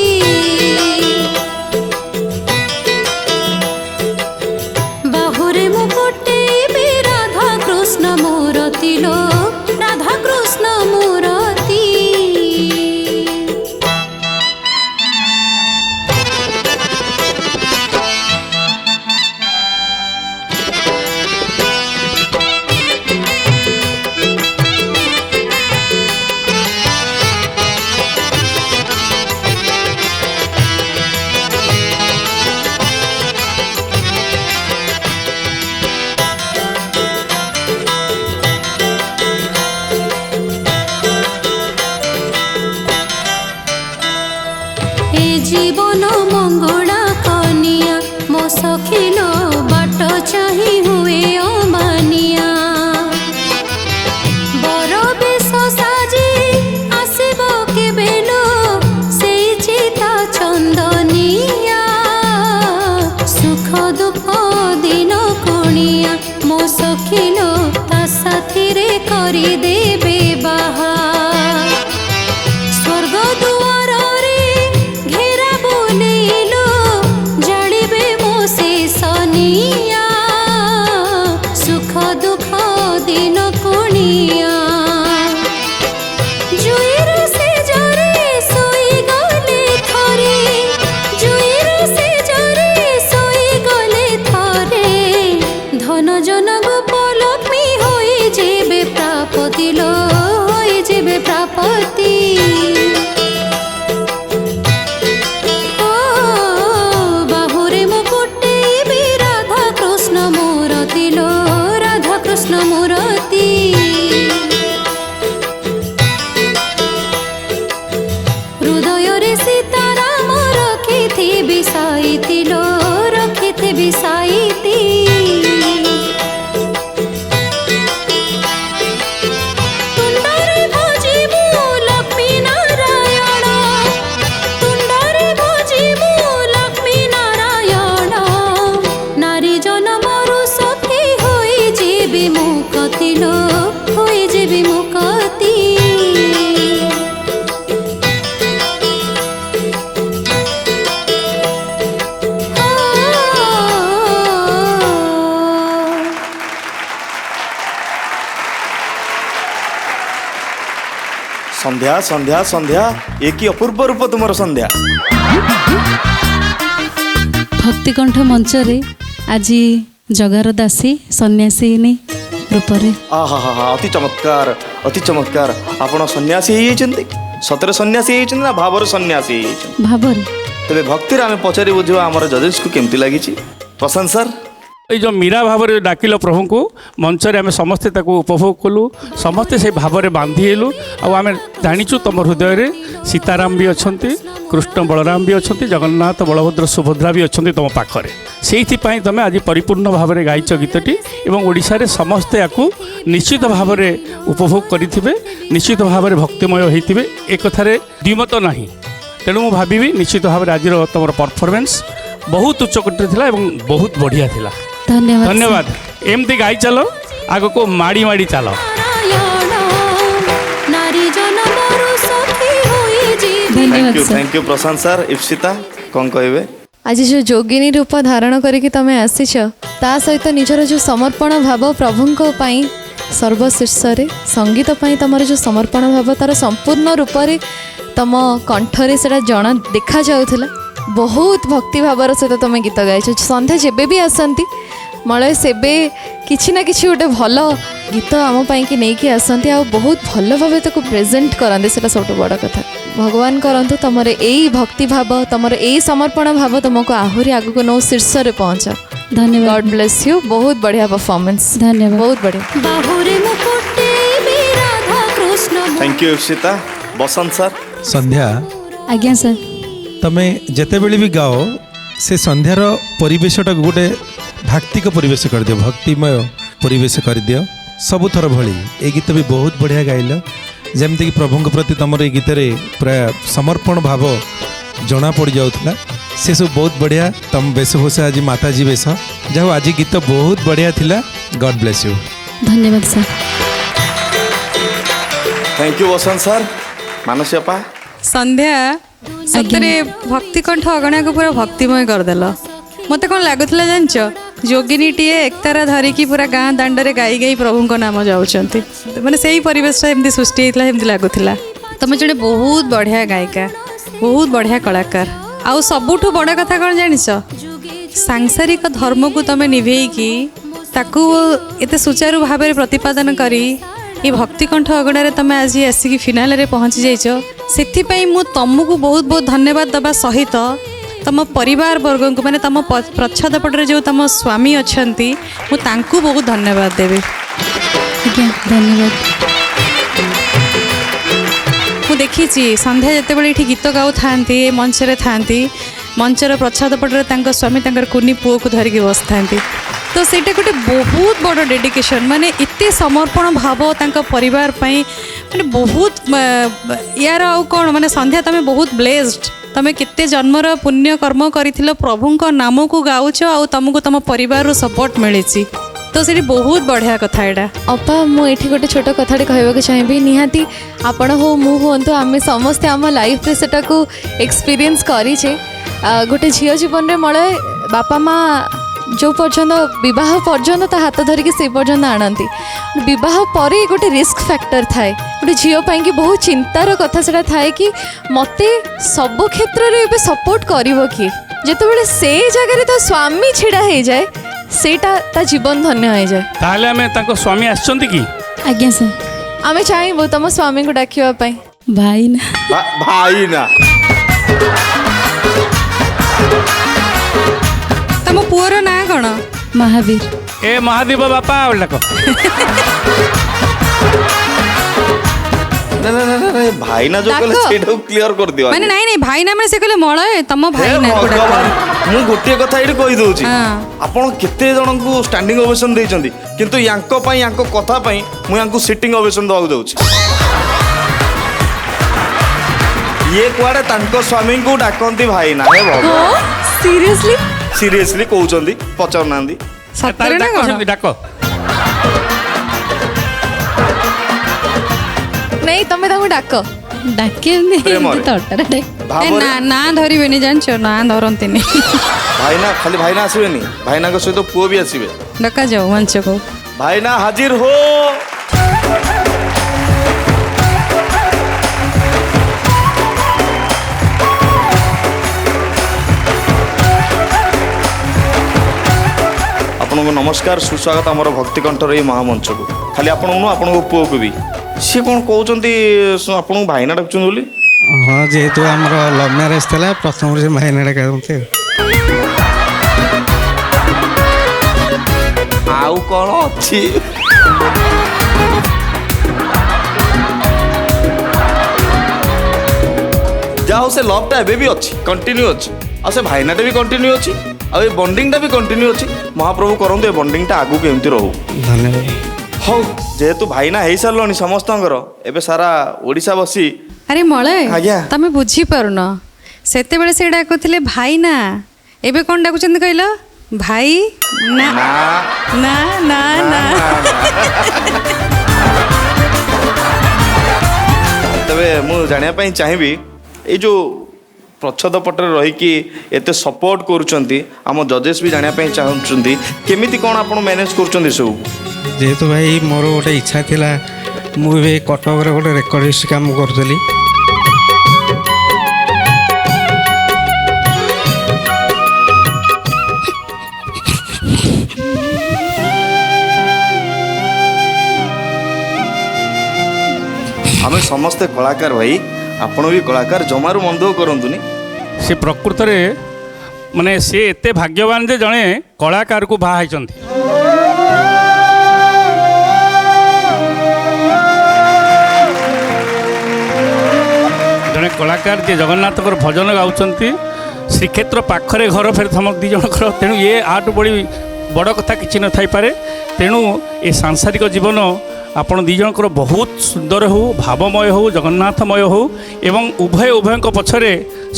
S8: বাহুরে মুকুটে বি রাধা কৃষ্ণ মূরতি লো রাধা কৃষ্ণ মূরতি এ জীবন মঙ্গলা কনিয়া মো সখিল বাট চাহি হুয়ে অমানিয়া বর বেশ সাজি আসিব কেবেল সেই চিতা চন্দনিয়া সুখ দুঃখ দিন কুণিয়া মো সখিল তা সাথীরে করি দেবে বাহা স্বর্গ দুয়ারে ঘেরা বলিল জানিবে মো শেষনিয়া সুখ দুঃখ দিন কুণিয়া জুইর সে জরে শোই গলে থরে জুইর সে জরে শোই গলে থরে ধন জন গোপ লক্ষ্মী হয়ে যেবে প্রাপতি লো হয়ে যেবে প্রাপতি ও বাহুরে মুকুটে বি রাধা কৃষ্ণ মূরতি লো রাধা কৃষ্ণ মূরতি হৃদয়রে সীতারাম রখিথিবি সাইতি লো রখিথিবি সাইতি তুণ্ডরে ভজিবু লক্ষ্মী নারায়ণ তুণ্ডরে ভজিবু লক্ষ্মী নারায়ণ নারী জনমরু সখী হয়ে যাবি মুকতি লো হয়ে যাবি মুকতি
S1: ସନ୍ଧ୍ୟା ସନ୍ଧ୍ୟା ସନ୍ଧ୍ୟା ଏ କି ଅପୂର୍ବ ରୂପ ତୁମର ସନ୍ଧ୍ୟା।
S5: ଭକ୍ତିକଣ୍ଠ ମଞ୍ଚରେ ଆଜି ଜଗାର ଦାସୀ ସନ୍ନ୍ୟାସିନୀ ରୂପରେ
S1: ଆହା ହା ହା ଅତି ଚମତ୍କାର ଅତି ଚମତ୍କାର। ଆପଣ ସନ୍ନ୍ୟାସୀ ହେଇଯାଇଛନ୍ତି ସତରେ ସନ୍ନ୍ୟାସୀ ହେଇଯାଇଛନ୍ତି ନା ଭାବରେ ସନ୍ନ୍ୟାସୀ ହେଇଯାଇଛନ୍ତି?
S5: ଭାବରେ
S1: ତେବେ ଭକ୍ତିରେ ଆମେ ପଚାରି ବୁଝିବା ଆମର ଜଜେସ୍କୁ କେମିତି ଲାଗିଛି। ପ୍ରଶାନ୍ତ ସାର୍
S6: এই যে মীরা ভাবে ডাকিল প্রভুকে মঞ্চরে আমি সমস্তে তাকে উপভোগ কলু সমস্তে সেই ভাবে বাঁধি হেলু আমি জাঁচু তুম হৃদয় সীতারাম বি অনেক কৃষ্ণ বলরাম বি অনেক জগন্নাথ বলভদ্র সুভদ্রা বি অনেক তুম পাখে সেইপাই তুমি আজ পরিপূর্ণ ভাবে গাইছ গীতটি এবং ওড়িশার সমস্তে ইয়াকু নিশ্চিত ভাবে উপভোগ করে নিশ্চিত ভাবে ভক্তিময় হয়ে এ কথার দ্বিমত না তেণু মু ভাবিবি নিশ্চিত ভাবে আজর তোমার পরফরমেন্স बहुत उच्चकोटी थिला एवं बहुत बढ़िया थिला।
S5: धन्यवाद
S6: धन्यवाद एमती गाई चलो आग को माड़ी माड़ी चलो।
S1: Thank you Prashant sir. Ipsita कौन कहबे
S3: आज जो जोगिनी रूप धारण करके तमें आसीच ता सहित निजर जो समर्पण भाव प्रभुंक पाई सर्वशीर्ष संगीत पाई तमर जो समर्पण भाव तार संपूर्ण रूप से तम कंठरे से जन देखा जाउथला। बहुत भक्ति भावर सहित तुम गीत गाइछ। संध्या जेबे भी आसती मलय सेबे କିଛି ନା କିଛି ଗୋଟେ ଭଲ ଗୀତ ଆମ ପାଇଁକି ନେଇକି ଆସନ୍ତି ଆଉ ବହୁତ ଭଲ ଭାବେ ତାକୁ ପ୍ରେଜେଣ୍ଟ କରନ୍ତି, ସେଇଟା ସବୁଠୁ ବଡ଼ କଥା। ଭଗବାନ କରନ୍ତୁ ତମର ଏଇ ଭକ୍ତି ଭାବ, ତମର ଏଇ ସମର୍ପଣ ଭାବ ତୁମକୁ ଆହୁରି ଆଗକୁ ନଉ, ଶୀର୍ଷରେ ପହଞ୍ଚ।
S5: ଧନ୍ୟବାଦ।
S3: God bless you. ବହୁତ ବଢ଼ିଆ ପରଫର୍ମାନ୍ସ,
S5: ଧନ୍ୟବାଦ।
S3: ବହୁତ ବଢ଼ିଆ।
S8: ବାହୁରେ ମୁକୁଟେ ବି Radha Krishna
S1: thank you Ipsita. Basant sir.
S4: Sandhya,
S5: ଆଜ୍ଞା ସାର୍।
S4: ତମେ ଯେତେବେଳେ ବି ଗାଅ ସେ ସନ୍ଧ୍ୟାର ପରିବେଶଟାକୁ ଗୋଟେ ଭାକ୍ତିକ ପରିବେଶ କରିଦିଅ, ଭକ୍ତିମୟ ପରିବେଶ କରିଦିଅ ସବୁଥର ଭଳି। ଏ ଗୀତ ବି ବହୁତ ବଢ଼ିଆ ଗାଇଲ, ଯେମିତିକି ପ୍ରଭୁଙ୍କ ପ୍ରତି ତୁମର ଏ ଗୀତରେ ପୁରା ସମର୍ପଣ ଭାବ ଜଣା ପଡ଼ିଯାଉଥିଲା। ସେସବୁ ବହୁତ ବଢ଼ିଆ। ତମ ବେଶଭୂଷା ଆଜି ମାତାଜୀ ବେଶ, ଯାହା ହଉ ଆଜି ଗୀତ ବହୁତ ବଢ଼ିଆ ଥିଲା। God bless you.
S5: ଧନ୍ୟବାଦ sir.
S1: Thank you Basant sir. Manasi ଆପା।
S5: ସନ୍ଧ୍ୟା ସତରେ ଭକ୍ତିକଣ୍ଠ ଅଗଣାକୁ ପୁରା ଭକ୍ତିମୟ କରିଦେଲ। ମୋତେ କ'ଣ ଲାଗୁଥିଲା ଜାଣିଛ, ଯୋଗିନୀଟିଏ ଏକତାରା ଧରିକି ପୁରା ଗାଁ ଦାଣ୍ଡରେ ଗାଇ ଗାଇ ପ୍ରଭୁଙ୍କ ନାମ ଯାଉଛନ୍ତି। ମାନେ ସେଇ ପରିବେଶଟା ଏମିତି ସୃଷ୍ଟି ହେଇଥିଲା, ଏମିତି ଲାଗୁଥିଲା। ତମେ ଜଣେ ବହୁତ ବଢ଼ିଆ ଗାୟିକା, ବହୁତ ବଢ଼ିଆ କଳାକାର। ଆଉ ସବୁଠୁ ବଡ଼ କଥା କ'ଣ ଜାଣିଛ, ସାଂସାରିକ ଧର୍ମକୁ ତମେ ନିଭେଇକି ତାକୁ ଏତେ ସୁଚାରୁ ଭାବରେ ପ୍ରତିପାଦନ କରି ଏ ଭକ୍ତିକଣ୍ଠ ଅଗଣାରେ ତମେ ଆଜି ଆସିକି ଫିନାଲରେ ପହଞ୍ଚି ଯାଇଛ। ସେଥିପାଇଁ ମୁଁ ତମକୁ ବହୁତ ବହୁତ ଧନ୍ୟବାଦ ଦେବା ସହିତ ତମ ପରିବାର ବର୍ଗଙ୍କୁ, ମାନେ ତମ ପ୍ରଚ୍ଛଦ ପଟରେ ଯେଉଁ ତମ ସ୍ୱାମୀ ଅଛନ୍ତି, ମୁଁ ତାଙ୍କୁ ବହୁତ ଧନ୍ୟବାଦ ଦେବି। ଆଜ୍ଞା ଧନ୍ୟବାଦ। ମୁଁ ଦେଖିଛି ସନ୍ଧ୍ୟା ଯେତେବେଳେ ଏଠି ଗୀତ ଗାଉଥାନ୍ତି, ଏ ମଞ୍ଚରେ ଥାନ୍ତି, ମଞ୍ଚର ପ୍ରଚ୍ଛଦ ପଟରେ ତାଙ୍କ ସ୍ୱାମୀ ତାଙ୍କର କୁନି ପୁଅକୁ ଧରିକି ବସିଥାନ୍ତି। ତ ସେଇଟା ଗୋଟେ ବହୁତ ବଡ଼ ଡେଡିକେସନ୍, ମାନେ ଏତେ ସମର୍ପଣ ଭାବ ତାଙ୍କ ପରିବାର ପାଇଁ, ମାନେ ବହୁତ ୟାର ଆଉ କ'ଣ, ମାନେ ସନ୍ଧ୍ୟା ତମେ ବହୁତ ବ୍ଲେସ୍ଡ। ତମେ କେତେ ଜନ୍ମର ପୁଣ୍ୟ କର୍ମ କରିଥିଲ, ପ୍ରଭୁଙ୍କ ନାମକୁ ଗାଉଛ ଆଉ ତମକୁ ତମ ପରିବାରରୁ ସପୋର୍ଟ ମିଳିଛି। ତ ସେଠି ବହୁତ ବଢ଼ିଆ କଥା ଏଇଟା।
S3: ଅପା, ମୁଁ ଏଠି ଗୋଟେ ଛୋଟ କଥାଟେ କହିବାକୁ ଚାହିଁବି। ନିହାତି ଆପଣ ହଉ ମୁଁ ହୁଅନ୍ତୁ, ଆମେ ସମସ୍ତେ ଆମ ଲାଇଫ୍ରେ ସେଟାକୁ ଏକ୍ସପିରିଏନ୍ସ କରିଛେ। ଗୋଟେ ଝିଅ ଜୀବନରେ ମଳେ ବାପା ମା ଯେଉଁ ପର୍ଯ୍ୟନ୍ତ ବିବାହ ପର୍ଯ୍ୟନ୍ତ ତା ହାତ ଧରିକି ସେ ପର୍ଯ୍ୟନ୍ତ ଆଣନ୍ତି। ବିବାହ ପରେ ଗୋଟେ ରିସ୍କ ଫ୍ୟାକ୍ଟର ଥାଏ, ଗୋଟେ ଝିଅ ପାଇଁକି ବହୁତ ଚିନ୍ତାର କଥା ସେଟା ଥାଏ କି ମୋତେ ସବୁ କ୍ଷେତ୍ରରେ ଏବେ ସପୋର୍ଟ କରିବ କିଏ। ଯେତେବେଳେ ସେ ଜାଗାରେ ତା ସ୍ୱାମୀ ଛିଡ଼ା ହେଇଯାଏ, ସେଇଟା ତା ଜୀବନ ଧନ୍ୟ ହେଇଯାଏ।
S6: ତାହେଲେ ଆମେ ତାଙ୍କ ସ୍ୱାମୀ ଆସିଛନ୍ତି କି?
S5: ଆଜ୍ଞା ସାର୍।
S3: ଆମେ ଚାହିଁବୁ ତମ ସ୍ୱାମୀଙ୍କୁ ଡାକିବା ପାଇଁ।
S5: ଭାଇନା।
S1: ଭାଇ ନା।
S5: ତମ ପୁଅର ନାଁ କ'ଣ? ମହାବୀର।
S6: ଏ ମହାଦେବ ବାପା ଡାକ।
S1: ନା ନା ନା ନା ଭାଇନା ଯୋଉ କହିଲେ
S3: ଡାକ।
S1: ସେଇଟାକୁ କ୍ଲିୟର କରିଦିଅ।
S5: ମାନେ ନାଇଁ ନାଇଁ ଭାଇନା, ମାନେ ସେ କହିଲେ ମଳୟ ତମ ଭାଇନା।
S1: ମୁଁ ଗୋଟିଏ କଥା ଏଇଠି କହିଦଉଛି,
S5: ହଁ।
S1: ଆପଣ କେତେ ଜଣଙ୍କୁ ଷ୍ଟାଣ୍ଡିଂ ଓଭେସନ ଦେଇଛନ୍ତି, କିନ୍ତୁ ୟାଙ୍କ ପାଇଁ, ୟାଙ୍କ କଥା ପାଇଁ ମୁଁ ୟାଙ୍କୁ ସିଟିଂ ଓଭେସନ ଦେବାକୁ ଯାଉଛି। ଇଏ କୁଆଡେ ତାଙ୍କ ସ୍ୱାମୀଙ୍କୁ ଡାକନ୍ତି ଭାଇନା। ହେ ଭଗବାନ,
S3: ସିରିୟସଲି
S1: ସିରିୟସଲି କହୁଛନ୍ତି, ପଚାରୁନାହାନ୍ତି।
S5: ସତରେ ନା
S6: ଡାକ
S5: କ'ଣ?
S6: ସେମିତି ଡାକ।
S3: ନାଇଁ ତମେ ତାଙ୍କୁ ଡାକ।
S5: ଡାକିନି
S1: ପ୍ରେମରେ। ଭାବରେ
S5: ନାଁ ଧରିବେନି, ଜାଣିଛ, ନାଁ ଧରନ୍ତିନି।
S1: ଭାଇନା, ଖାଲି ଭାଇନା ଆସିବେନି, ଭାଇନାଙ୍କ ସହିତ ପୁଅ ବି ଆସିବେ।
S5: ଡକାଯାଉ ମଞ୍ଚକୁ।
S1: ଭାଇନା ହାଜିର ହୋ। ଆପଣଙ୍କୁ ନମସ୍କାର, ସୁସ୍ୱାଗତ ଆମର ଭକ୍ତିକଣ୍ଠର ଏଇ ମହାମଞ୍ଚକୁ। ଖାଲି ଆପଣଙ୍କୁ ନୁହଁ, ଆପଣଙ୍କ ପୁଅକୁ ବି। ସିଏ କ'ଣ କହୁଛନ୍ତି ଆପଣଙ୍କୁ ଭାଇନା ଡାକୁଛନ୍ତି ବୋଲି?
S9: ହଁ, ଯେହେତୁ ଆମର ଲଭ୍ ମ୍ୟାରେଜ୍ ଥିଲା, ପ୍ରଥମରୁ ସେ ଭାଇନା ଡାକନ୍ତି।
S1: ଆଉ କ'ଣ ଅଛି? ଯାହା ହଉ ସେ ଲଭ୍ଟା ଏବେ ବି ଅଛି, କଣ୍ଟିନ୍ୟୁ ଅଛି। ଆଉ ସେ ଭାଇନାଟା ବି କଣ୍ଟିନ୍ୟୁ ଅଛି, ଆଉ ଏ ବଣ୍ଡିଙ୍ଗଟା ବି କଣ୍ଟିନ୍ୟୁ ଅଛି। ମହାପ୍ରଭୁ କରନ୍ତୁ ଏ ବଣ୍ଡିଙ୍ଗଟା ଆଗକୁ ଏମିତି ରହୁ।
S9: ଧନ୍ୟବାଦ।
S1: ହଉ, ଯେହେତୁ ଭାଇନା ହେଇସାରିଲଣି ସମସ୍ତଙ୍କର, ଏବେ ସାରା ଓଡ଼ିଶା ବସି।
S5: ଆରେ ମଳୟ,
S1: ଆଜ୍ଞା।
S5: ତମେ ବୁଝିପାରୁନ, ସେତେବେଳେ ସେ ଡାକୁଥିଲେ ଭାଇନା, ଏବେ କ'ଣ ଡାକୁଛନ୍ତି କହିଲ? ଭାଇ ନା ନା ନା ନା।
S1: ତେବେ ମୁଁ ଜାଣିବା ପାଇଁ ଚାହିଁବି, ଏଇ ଯେଉଁ ପ୍ରଚ୍ଛଦ ପଟରେ ରହିକି ଏତେ ସପୋର୍ଟ କରୁଛନ୍ତି, ଆମ ଜଜେସ୍ ବି ଜାଣିବା ପାଇଁ ଚାହୁଁଛନ୍ତି କେମିତି କ'ଣ ଆପଣ ମ୍ୟାନେଜ୍ କରୁଛନ୍ତି ସବୁ?
S9: ଯେହେତୁ ଭାଇ ମୋର ଗୋଟେ ଇଚ୍ଛା ଥିଲା, ମୁଁ ଏବେ କଟକରେ ଗୋଟେ ରେକର୍ଡିଷ୍ଟ କାମ କରୁଥିଲି।
S1: ଆମେ ସମସ୍ତେ କଳାକାର ଭାଇ, ଆପଣ ବି କଳାକାର, ଜମାରୁ ମନ ଦୁଃଖ କରନ୍ତୁନି।
S6: ସେ ପ୍ରକୃତରେ ମାନେ ସେ ଏତେ ଭାଗ୍ୟବାନ ଯେ ଜଣେ କଳାକାରକୁ ବାହା ହେଇଛନ୍ତି। ଜଣେ କଳାକାର ଯିଏ ଜଗନ୍ନାଥଙ୍କର ଭଜନ ଗାଉଛନ୍ତି, ଶ୍ରୀକ୍ଷେତ୍ର ପାଖରେ ଘର, ଫେରେ ତମ ଦୁଇ ଜଣଙ୍କର, ତେଣୁ ଇଏ ଆଠୁ ବଳି ବଡ଼ କଥା କିଛି ନଥାଇପାରେ। ତେଣୁ ଏ ସାଂସାରିକ ଜୀବନ ଆପଣ ଦୁଇ ଜଣଙ୍କର ବହୁତ ସୁନ୍ଦର ହେଉ, ଭାବମୟ ହେଉ, ଜଗନ୍ନାଥମୟ ହେଉ ଏବଂ ଉଭୟଙ୍କ ପଛରେ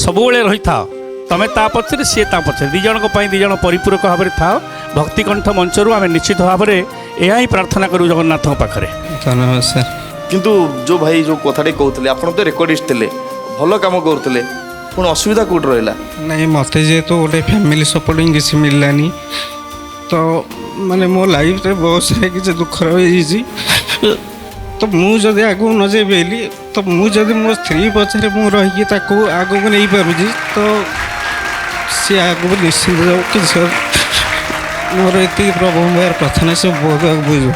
S6: ସବୁବେଳେ ରହିଥାଅ। ତମେ ତା ପଛରେ, ସିଏ ତା ପଛରେ, ଦୁଇ ଜଣଙ୍କ ପାଇଁ ଦୁଇ ଜଣ ପରିପୂରକ ଭାବରେ ଥାଅ। ଭକ୍ତିକଣ୍ଠ ମଞ୍ଚରୁ ଆମେ ନିଶ୍ଚିତ ଭାବରେ ଏହା ହିଁ ପ୍ରାର୍ଥନା କରୁ ଜଗନ୍ନାଥଙ୍କ ପାଖରେ।
S9: ଧନ୍ୟବାଦ ସାର୍।
S1: କିନ୍ତୁ ଯେଉଁ ଭାଇ ଯେଉଁ କଥାଟି କହୁଥିଲେ, ଆପଣ ତ ରେକର୍ଡିଷ୍ଟ ଥିଲେ, ଭଲ କାମ କରୁଥିଲେ, ପୁଣି ଅସୁବିଧା କେଉଁଠି ରହିଲା?
S9: ନାଇଁ, ମୋତେ ଯେହେତୁ ଗୋଟେ ଫ୍ୟାମିଲି ସପୋର୍ଟିଂ କିଛି ମିଳିଲାନି, ତ ମାନେ ମୋ ଲାଇଫ୍ରେ ବହୁତ ସାରା କିଛି ଦୁଃଖ ରହିଯାଇଛି। ତ ମୁଁ ଯଦି ଆଗକୁ ନ ଯାଇପାରିଲି, ତ ମୁଁ ଯଦି ମୋ ସ୍ତ୍ରୀ ପଛରେ ମୁଁ ରହିକି ତାକୁ ଆଗକୁ ନେଇପାରୁଛି, ତ ସିଏ ଆଗକୁ ନିଶ୍ଚିନ୍ତ ଯାଉ। କିଛି ମୋର ଏତିକି ପ୍ରଭୁଙ୍କ ପାଖରେ ପ୍ରାର୍ଥନା, ସେ ବହୁତ ଆଗକୁ ଯିବ।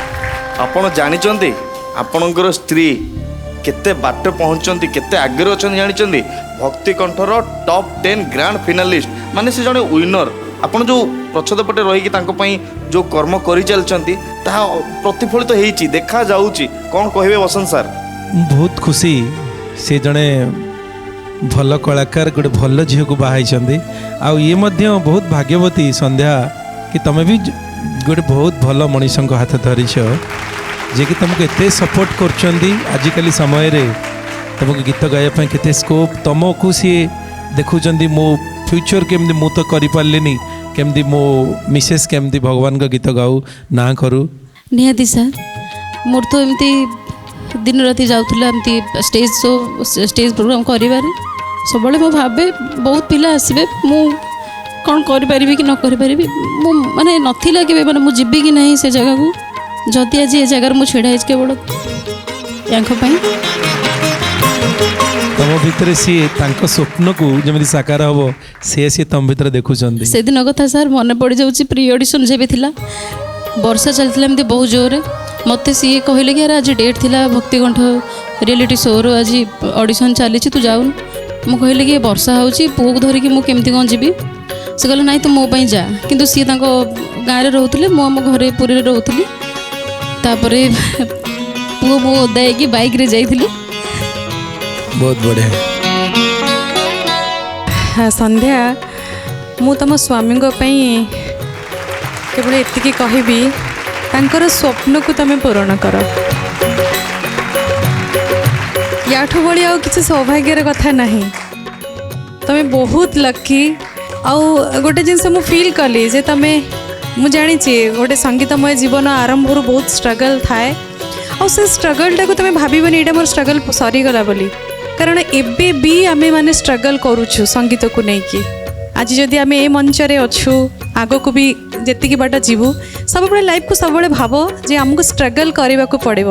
S1: ଆପଣ ଜାଣିଛନ୍ତି ଆପଣଙ୍କର ସ୍ତ୍ରୀ କେତେ ବାଟ ପହଞ୍ଚନ୍ତି, କେତେ ଆଗରେ ଅଛନ୍ତି ଜାଣିଛନ୍ତି? ଭକ୍ତିକଣ୍ଠର ଟପ୍ 10 ଗ୍ରାଣ୍ଡ ଫିନାଲିଷ୍ଟ, ମାନେ ସେ ଜଣେ ୱିନର। ଆପଣ ଯେଉଁ ପ୍ରଚ୍ଛଦ ପଟେ ରହିକି ତାଙ୍କ ପାଇଁ ଯେଉଁ କର୍ମ କରିଚାଲିଛନ୍ତି, ତାହା ପ୍ରତିଫଳିତ ହେଇଛି, ଦେଖାଯାଉଛି। କ'ଣ କହିବେ ବସନ୍ତ ସାର୍?
S4: ମୁଁ ବହୁତ ଖୁସି, ସେ ଜଣେ ଭଲ କଳାକାର, ଗୋଟେ ଭଲ ଝିଅକୁ ବାହା ହେଇଛନ୍ତି। ଆଉ ଇଏ ମଧ୍ୟ ବହୁତ ଭାଗ୍ୟବତୀ ସନ୍ଧ୍ୟା, କି ତମେ ବି ଗୋଟେ ବହୁତ ଭଲ ମଣିଷଙ୍କ ହାତ ଧରିଛ, ଯିଏକି ତୁମକୁ ଏତେ ସପୋର୍ଟ କରୁଛନ୍ତି। ଆଜିକାଲି ସମୟରେ ତୁମକୁ ଗୀତ ଗାଇବା ପାଇଁ କେତେ ସ୍କୋପ୍, ତୁମକୁ ସିଏ ଦେଖୁଛନ୍ତି ମୋ ଫ୍ୟୁଚର୍ କେମିତି, ମୁଁ ତ କରିପାରିଲିନି, କେମିତି ମୋ ମିସେସ୍ କେମିତି ଭଗବାନଙ୍କ ଗୀତ ଗାଉ, ନାଁ କରୁ।
S10: ନିହାତି ସାର୍, ମୋର ତ ଏମିତି ଦିନ ରାତି ଯାଉଥିଲା ଏମିତି ଷ୍ଟେଜ୍ ପ୍ରୋଗ୍ରାମ୍ କରିବାରେ। ସବୁବେଳେ ମୁଁ ଭାବେ ବହୁତ ପିଲା ଆସିବେ, ମୁଁ କ'ଣ କରିପାରିବି କି ନ କରିପାରିବି, ମୁଁ ମାନେ ନଥିଲା କେବେ, ମାନେ ମୁଁ ଯିବି କି ନାହିଁ ସେ ଜାଗାକୁ। ଯଦି ଆଜି ଏ ଜାଗାରେ ମୁଁ ଛିଡ଼ା ହେଇଛି କେବଳ ୟାଙ୍କ ପାଇଁ।
S4: ତମ ଭିତରେ ସିଏ ତାଙ୍କ ସ୍ୱପ୍ନକୁ ଯେମିତି ସାକାର ହେବ, ସିଏ ତମ ଭିତରେ ଦେଖୁଛନ୍ତି।
S10: ସେଦିନ କଥା ସାର୍ ମନେ ପଡ଼ିଯାଉଛି, ପ୍ରି ଅଡ଼ିସନ୍ ଯେବେ ଥିଲା, ବର୍ଷା ଚାଲିଥିଲା ଏମିତି ବହୁତ ଜୋରରେ। ମୋତେ ସିଏ କହିଲେ କି ଆରେ ଆଜି ଡେଟ୍ ଥିଲା ଭକ୍ତିକଣ୍ଠ ରିଆଲିଟି ଶୋର, ଆଜି ଅଡ଼ିସନ୍ ଚାଲିଛି, ତୁ ଯାଉନୁ। ମୁଁ କହିଲି କି ବର୍ଷା ହେଉଛି, ପୁଅକୁ ଧରିକି ମୁଁ କେମିତି କ'ଣ ଯିବି? ସେ କହିଲେ ନାଇଁ ତୁ ମୋ ପାଇଁ ଯା। କିନ୍ତୁ ସିଏ ତାଙ୍କ ଗାଁରେ ରହୁଥିଲେ, ମୁଁ ଆମ ଘରେ ପୁରୀରେ ରହୁଥିଲି। ତାପରେ ପୁଅ ମୁଁ ଓଦା ହେଇକି ବାଇକ୍ରେ ଯାଇଥିଲି।
S4: ବହୁତ ବଢ଼ିଆ।
S5: ସନ୍ଧ୍ୟା, ମୁଁ ତୁମ ସ୍ୱାମୀଙ୍କ ପାଇଁ କେବଳ ଏତିକି କହିବି, ତାଙ୍କର ସ୍ୱପ୍ନକୁ ତୁମେ ପୂରଣ କର। ୟାଠୁ ଭଳି ଆଉ କିଛି ସୌଭାଗ୍ୟର କଥା ନାହିଁ। ତୁମେ ବହୁତ ଲକି। ଆଉ ଗୋଟେ ଜିନିଷ ମୁଁ ଫିଲ୍ କଲି ଯେ ମୁଁ ଜାଣିଛି ଗୋଟେ ସଙ୍ଗୀତମୟ ଜୀବନ ଆରମ୍ଭରୁ ବହୁତ ଷ୍ଟ୍ରଗଲ୍ ଥାଏ। ଆଉ ସେ ଷ୍ଟ୍ରଗଲ୍ଟାକୁ ତୁମେ ଭାବିବନି ଏଇଟା ମୋର ଷ୍ଟ୍ରଗଲ୍ ସରିଗଲା ବୋଲି, କାରଣ ଏବେ ବି ଆମେମାନେ ଷ୍ଟ୍ରଗଲ୍ କରୁଛୁ ସଙ୍ଗୀତକୁ ନେଇକି। ଆଜି ଯଦି ଆମେ ଏ ମଞ୍ଚରେ ଅଛୁ, ଆଗକୁ ବି ଯେତିକି ବାଟ ଯିବୁ, ସବୁବେଳେ ଲାଇଫ୍କୁ ସବୁବେଳେ ଭାବ ଯେ ଆମକୁ ଷ୍ଟ୍ରଗଲ୍ କରିବାକୁ ପଡ଼ିବ,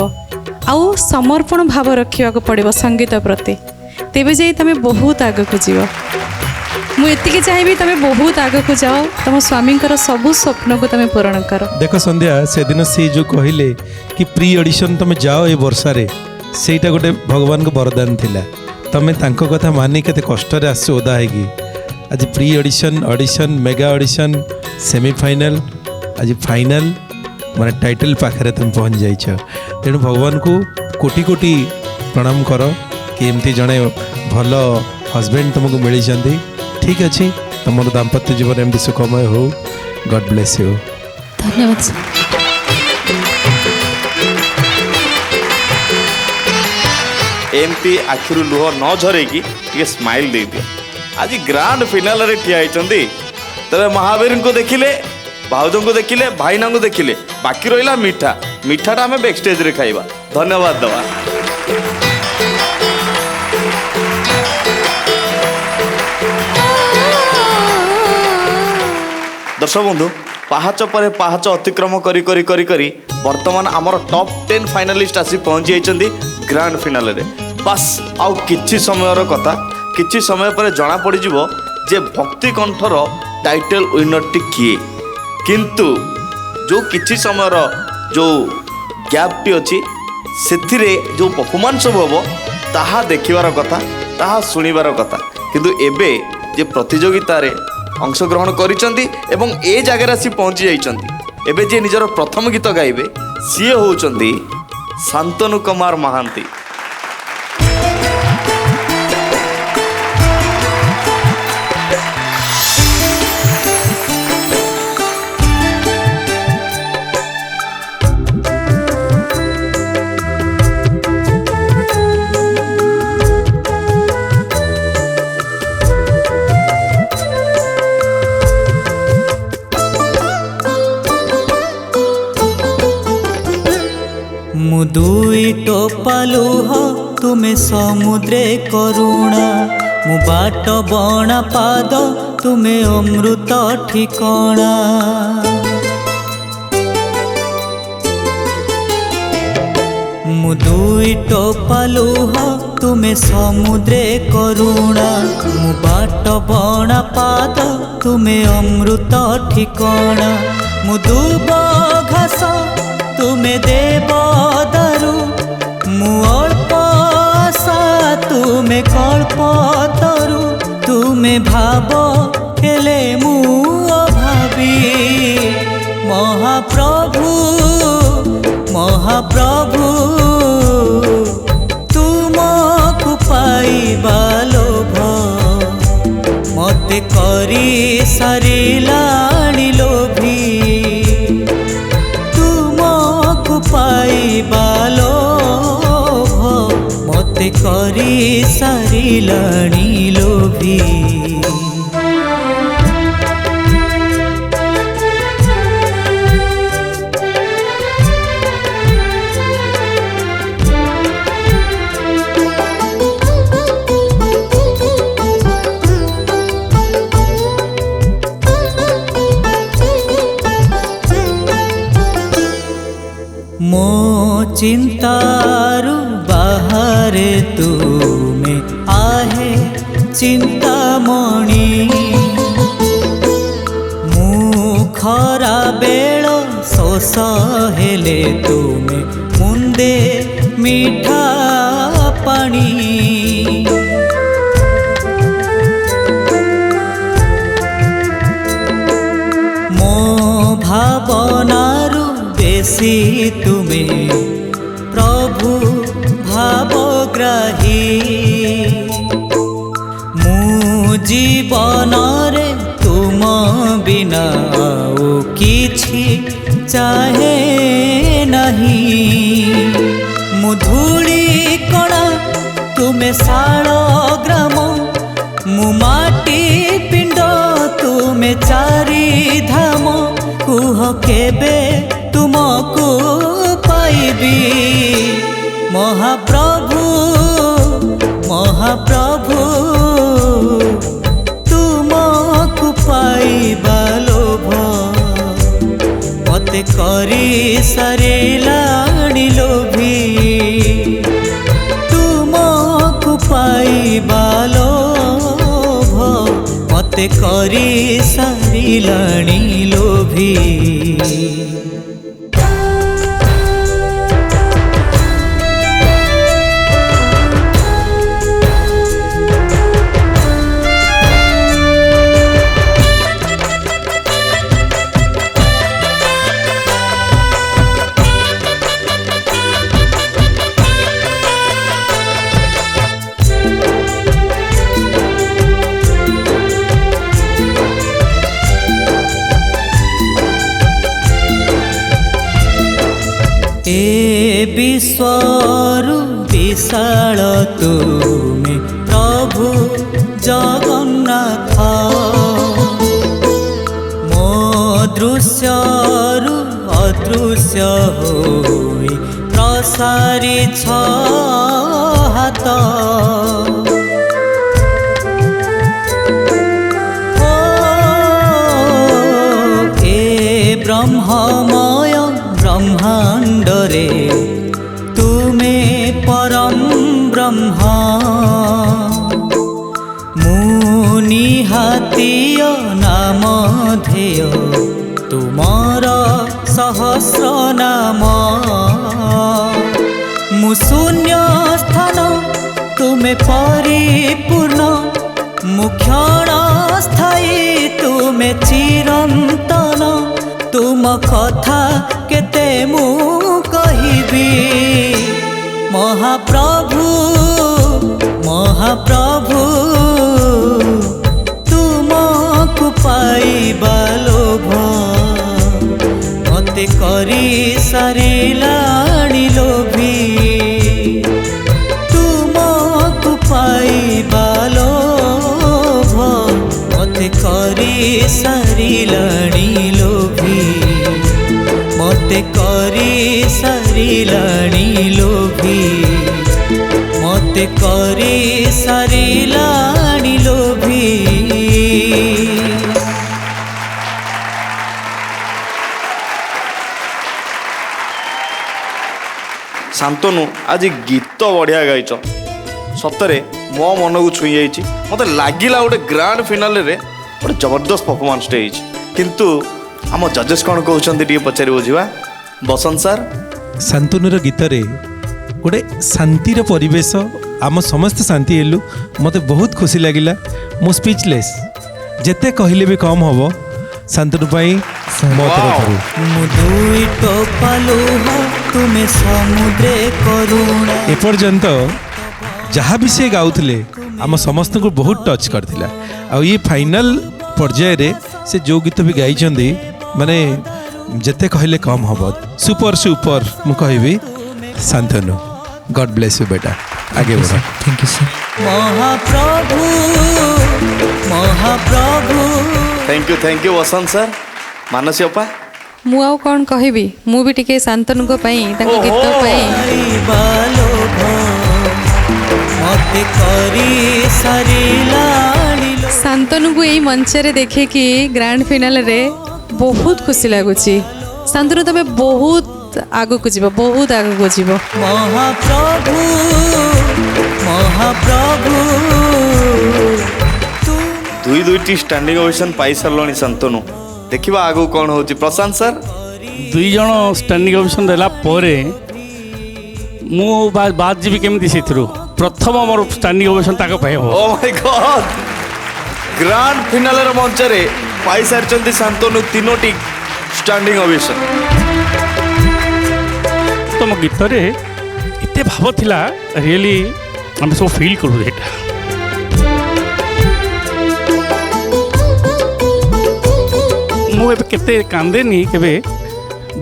S5: ଆଉ ସମର୍ପଣ ଭାବ ରଖିବାକୁ ପଡ଼ିବ ସଙ୍ଗୀତ ପ୍ରତି। ତେବେ ଯାଇ ତୁମେ ବହୁତ ଆଗକୁ ଯିବ। ମୁଁ ଏତିକି ଚାହିଁବି ତୁମେ ବହୁତ ଆଗକୁ ଯାଅ, ତୁମ ସ୍ୱାମୀଙ୍କର ସବୁ ସ୍ୱପ୍ନକୁ ତୁମେ ପୂରଣ କର।
S4: ଦେଖ ସନ୍ଧ୍ୟା, ସେଦିନ ସେ ଯେଉଁ କହିଲେ କି ପ୍ରି ଅଡ଼ିସନ୍ ତୁମେ ଯାଅ ଏ ବର୍ଷାରେ, ସେଇଟା ଗୋଟେ ଭଗବାନଙ୍କ ବରଦାନ ଥିଲା। ତୁମେ ତାଙ୍କ କଥା ମାନି କେତେ କଷ୍ଟରେ ଆସିଛ ଓଦା ହେଇକି। ଆଜି pre audition, mega audition, semifinal, ଆଜି ଫାଇନାଲ୍, ମାନେ ଟାଇଟଲ୍ ପାଖରେ ତୁମେ ପହଞ୍ଚି ଯାଇଛ। ତେଣୁ ଭଗବାନଙ୍କୁ କୋଟି କୋଟି ପ୍ରଣାମ କର କି ଏମିତି ଜଣେ ଭଲ ହଜବେଣ୍ଡ ତୁମକୁ ମିଳିଛନ୍ତି। ଠିକ୍ ଅଛି, ତୁମର ଦାମ୍ପତ୍ୟ ଜୀବନ ଏମିତି ସୁଖମୟ ହଉ। ଗଡ୍ ବ୍ଲେସ୍ ୟୁ।
S10: ଧନ୍ୟବାଦ ସାର୍।
S1: ଏମିତି ଆଖିରୁ ଲୁହ ନ ଝରେଇକି ଟିକେ ସ୍ମାଇଲ୍ ଦେଇଦିଅ। ଆଜି ଗ୍ରାଣ୍ଡ ଫିନାଲରେ ଠିଆ ହେଇଛନ୍ତି, ତେବେ ମହାବୀରଙ୍କୁ ଦେଖିଲେ, ଭାଉଜଙ୍କୁ ଦେଖିଲେ, ଭାଇନାଙ୍କୁ ଦେଖିଲେ, ବାକି ରହିଲା ମିଠା। ମିଠାଟା ଆମେ ବ୍ୟାକ୍ ଷ୍ଟେଜ୍ରେ ଖାଇବା। ଧନ୍ୟବାଦ ଦେବା। ଦର୍ଶକ ବନ୍ଧୁ, ପାହାଚ ପରେ ପାହାଚ ଅତିକ୍ରମ କରି କରି କରି କରି ବର୍ତ୍ତମାନ ଆମର ଟପ୍ 10 ଫାଇନାଲିଷ୍ଟ ଆସି ପହଞ୍ଚି ଯାଇଛନ୍ତି ଗ୍ରାଣ୍ଡ ଫିନାଲରେ। ବାସ୍ ଆଉ କିଛି ସମୟର କଥା, କିଛି ସମୟ ପରେ ଜଣାପଡ଼ିଯିବ ଯେ ଭକ୍ତିକଣ୍ଠର ଟାଇଟଲ୍ ୱିନର୍ଟି କିଏ। କିନ୍ତୁ ଯେଉଁ କିଛି ସମୟର ଯେଉଁ ଗ୍ୟାପ୍ଟି ଅଛି, ସେଥିରେ जो परफॉर्मेंस सब हम ताहा देखिबार कथा ताहा सुनिबार कथा किंतु एबे जे प्रतियोगिता रे अंशग्रहण करिसंती एवं ए जगह आसी पहुंची जाइसंती एबे जे निजर प्रथम गीत गाइबे सीए होउचंती शांतनु कुमार महांती।
S2: दुई टोपा लुह तुमे समुद्रे करुणा मु बाट बणा पाद तुमे अमृत ठिकणा मु दुई टोपा लुह तुमे समुद्रे करुणा मु बाट बणा पाद तुमे अमृत ठिकणा मु दुब घास तुमे देव दारु मु अल्प आशा तुमे कल्प तरु तुमे भाव हेले मु अभावी महाप्रभु महाप्रभु तुमको पाइबा लोभ मते करी सारिलाणी लोभी पाइबा लोभ मते करी सारिलाणी लोभी मो चिंतारु बाहरे तुमे आहे चिंतामणि मु खरा बेल शोष हेले तुमे मुंदे मीठा पानी मो भावनारु बेसी तुमे प्रभु भावग्राही मु जीवन रे तुम बिना किछि चाहे नहीं मु धूली कणा तुमे शाल ग्राम मु माटी पिंड तुमे चारि धाम कुह केबे तुमको पाइबी महाप्रभु महाप्रभु तुमको पाइबा लोभ मते करी सारिलाणी लोभी तुमको पाइबा लोभ मते करी सारिलाणी लोभी ए विश्वरु विशाल तुमे प्रभु जगन्नाथ मो दृश्यरु अदृश्य होई प्रसारी छ हात ए ब्रह्ममय ब्रह्मांड रे तुमे परम ब्रह्म मुनिहातीय नाम धेय तुमर सहस्र नाम ମୁଁ ଶୂନ୍ୟ ସ୍ଥାନ ତୁମେ ପରିପୂର୍ଣ୍ଣ ମୁଁ କ୍ଷଣସ୍ଥାୟୀ ତୁମେ ଚିରନ୍ତନ ତୁମ କଥା କେତେ ମୁଁ କହିବି ମହାପ୍ରଭୁ ମହାପ୍ରଭୁ ତୁମକୁ ପାଇବା ଲୋଭ ମତେ କରି ସାରିଲାଣି ଲୋଭି ତୁମକୁ ପାଇବା ଲୋଭ ମତେ କରି ସାରିଲାଣି ଲୋଭି ମତେ କରି ସାରିଲାଣି ଲୋଭି ମତେ କରି ସାରିଲାଣି ଲୋଭି।
S1: ଶାନ୍ତନୁ ଆଜି ଗୀତ ବଢ଼ିଆ ଗାଇଛ ସତରେ ମୋ ମନକୁ ଛୁଇଁ ଯାଇଛି। ମୋତେ ଲାଗିଲା ଗୋଟେ ଗ୍ରାଣ୍ଡ ଫିନାଲେରେ ଗୋଟେ ଜବରଦସ୍ତ ପରଫର୍ମାନ୍ସଟେ ହେଇଛି। କିନ୍ତୁ ଆମ ଜଜେସ୍ କ'ଣ କହୁଛନ୍ତି ଟିକେ ପଚାରି ବୁଝିବା। ବସନ୍ତ ସାର୍,
S4: ଶାନ୍ତନୁର ଗୀତରେ ଗୋଟେ ଶାନ୍ତିର ପରିବେଶ, ଆମ ସମସ୍ତେ ଶାନ୍ତି ହେଲୁ। ମୋତେ ବହୁତ ଖୁସି ଲାଗିଲା। ମୁଁ ସ୍ପିଚଲେସ୍, ଯେତେ କହିଲେ ବି କମ୍ ହେବ ଶାନ୍ତନୁ ପାଇଁ ମୋ ତରଫରୁ।
S2: ମୁଁ ଦୁଇ ଟୋପା ଲୁହ ତୁମେ ସମୁଦ୍ରେ କରୁଣା।
S4: ଏପର୍ଯ୍ୟନ୍ତ ଯାହା ବି ସେ ଗାଉଥିଲେ ଆମ ସମସ୍ତଙ୍କୁ ବହୁତ ଟଚ୍ କରିଥିଲା। ଆଉ ଇଏ ଫାଇନାଲ ପର୍ଯ୍ୟାୟରେ ସେ ଯେଉଁ ଗୀତ ବି ଗାଇଛନ୍ତି ମାନେ ଯେତେ କହିଲେ କମ୍ ହେବ। ସୁପର ସୁପର ମୁଁ କହିବି ଶାନ୍ତନୁ। ଗଡ୍ ବ୍ଲେସ୍ ୟୁ ବେଟା, ଆଗେ ବଢ଼।
S7: Thank you sir.
S2: Mahaprabhu Mahaprabhu
S1: thank you Basant sir. Manasi ଅପା,
S5: ମୁଁ ଆଉ କ'ଣ କହିବି, ମୁଁ ବି ଟିକେ ଶାନ୍ତନୁଙ୍କ ପାଇଁ ତାଙ୍କ ଗୀତ ପାଇଁ
S2: ପାଇବା ଲୋଭ ମତେ କରି ସାରିଲାଣି ଲୋଭ।
S5: ଶାନ୍ତନୁଙ୍କୁ ଏଇ ମଞ୍ଚରେ ଦେଖିକି ଗ୍ରାଣ୍ଡ ଫିନାଲରେ ବହୁତ ଖୁସି ଲାଗୁଛି। ଶାନ୍ତନୁ ତମେ ବହୁତ ଆଗକୁ ଯିବ, ବହୁତ ଆଗକୁ ଯିବ।
S2: ମହାପ୍ରଭୁ ମହାପ୍ରଭୁ
S1: ଦୁଇଟି ଷ୍ଟାଣ୍ଡିଂ ଓଭେସନ୍ ପାଇସାରିଲଣି ଶାନ୍ତନୁ। ଦେଖିବା ଆଗକୁ କ'ଣ ହେଉଛି। ପ୍ରଶାନ୍ତ ସାର୍,
S6: 2 ଜଣ ଷ୍ଟାଣ୍ଡିଂ ଓଭେସନ୍ ଦେଲା ପରେ ମୁଁ ବାଦ ଯିବି କେମିତି ସେଥିରୁ? ପ୍ରଥମ ମୋର ଷ୍ଟାଣ୍ଡିଂ ଓଭେସନ୍ ତାଙ୍କ ପାଇଁ ହେବ।
S1: ଓ ମାଇ ଗଡ୍, ଗ୍ରାଣ୍ଡ ଫିନାଲେର ମଞ୍ଚରେ ପାଇସାରିଛନ୍ତି ଶାନ୍ତନୁ 3ଟି ଷ୍ଟାଣ୍ଡିଂ ଓଭେସନ୍।
S6: ତମ ଗୀତରେ ଏତେ ଭାବ ଥିଲା, ରିଏଲି ଆମେ ସବୁ ଫିଲ୍ କରୁ ଏଇଟା। ମୁଁ ଏବେ କେତେ କାନ୍ଦେନି କେବେ,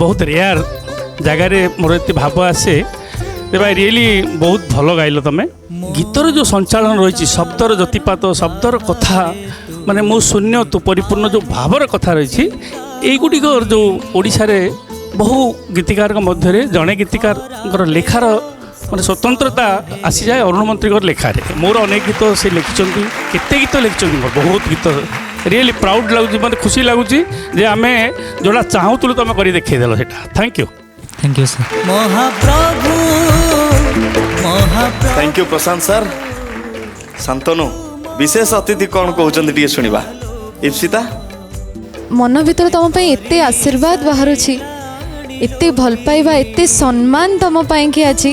S6: ବହୁତ ରେୟାର ଜାଗାରେ ମୋର ଏତେ ଭାବ ଆସେ। ତେବେ ରିଏଲି ବହୁତ ଭଲ ଗାଇଲ ତମେ। ଗୀତର ଯେଉଁ ସଞ୍ଚାଳନ ରହିଛି, ଶବ୍ଦର ଜ୍ୟୋତିପାତ, ଶବ୍ଦର କଥା, ମାନେ ମୁଁ ଶୂନ୍ୟ ତୁ ପରିପୂର୍ଣ୍ଣ ଯେଉଁ ଭାବର କଥା ରହିଛି, এইଗୁଡ଼ିକ ଯେଉଁ ଓଡ଼ିଶାରେ ବହୁ ଗୀତିକାରଙ୍କ ମଧ୍ୟରେ ଜଣେ ଗୀତିକାରଙ୍କର ଲେଖାର ମାନେ ସ୍ୱତନ୍ତ୍ରତା ଆସିଯାଏ ଅରୁଣ ମନ୍ତ୍ରୀଙ୍କର ଲେଖାରେ। ମୋର ଅନେକ ଗୀତ ସେ ଲେଖିଛନ୍ତି, କେତେ ଗୀତ ଲେଖିଛନ୍ତି, ମୋର ବହୁତ ଗୀତ। ରିଏଲି ପ୍ରାଉଡ଼ ଲାଗୁଛି, ମୋତେ ଖୁସି ଲାଗୁଛି ଯେ ଆମେ ଯେଉଁଟା ଚାହୁଁଥିଲୁ ତୁମେ କରି ଦେଖେଇଦେଲ ସେଇଟା। Thank you.
S7: Thank you sir.
S2: Mahaprabhu Mahaprabhu.
S1: Thank you Prashant sir. Shantanu, ବିଶେଷ ଅତିଥି କ'ଣ କହୁଛନ୍ତି ଟିକେ ଶୁଣିବା। ଇପ୍ସିତା,
S3: ମନ ଭିତରେ ତମ ପାଇଁ ଏତେ ଆଶୀର୍ବାଦ ବାହାରୁଛି, ଏତେ ଭଲ ପାଇବା, ଏତେ ସମ୍ମାନ ତମ ପାଇଁକି ଆଜି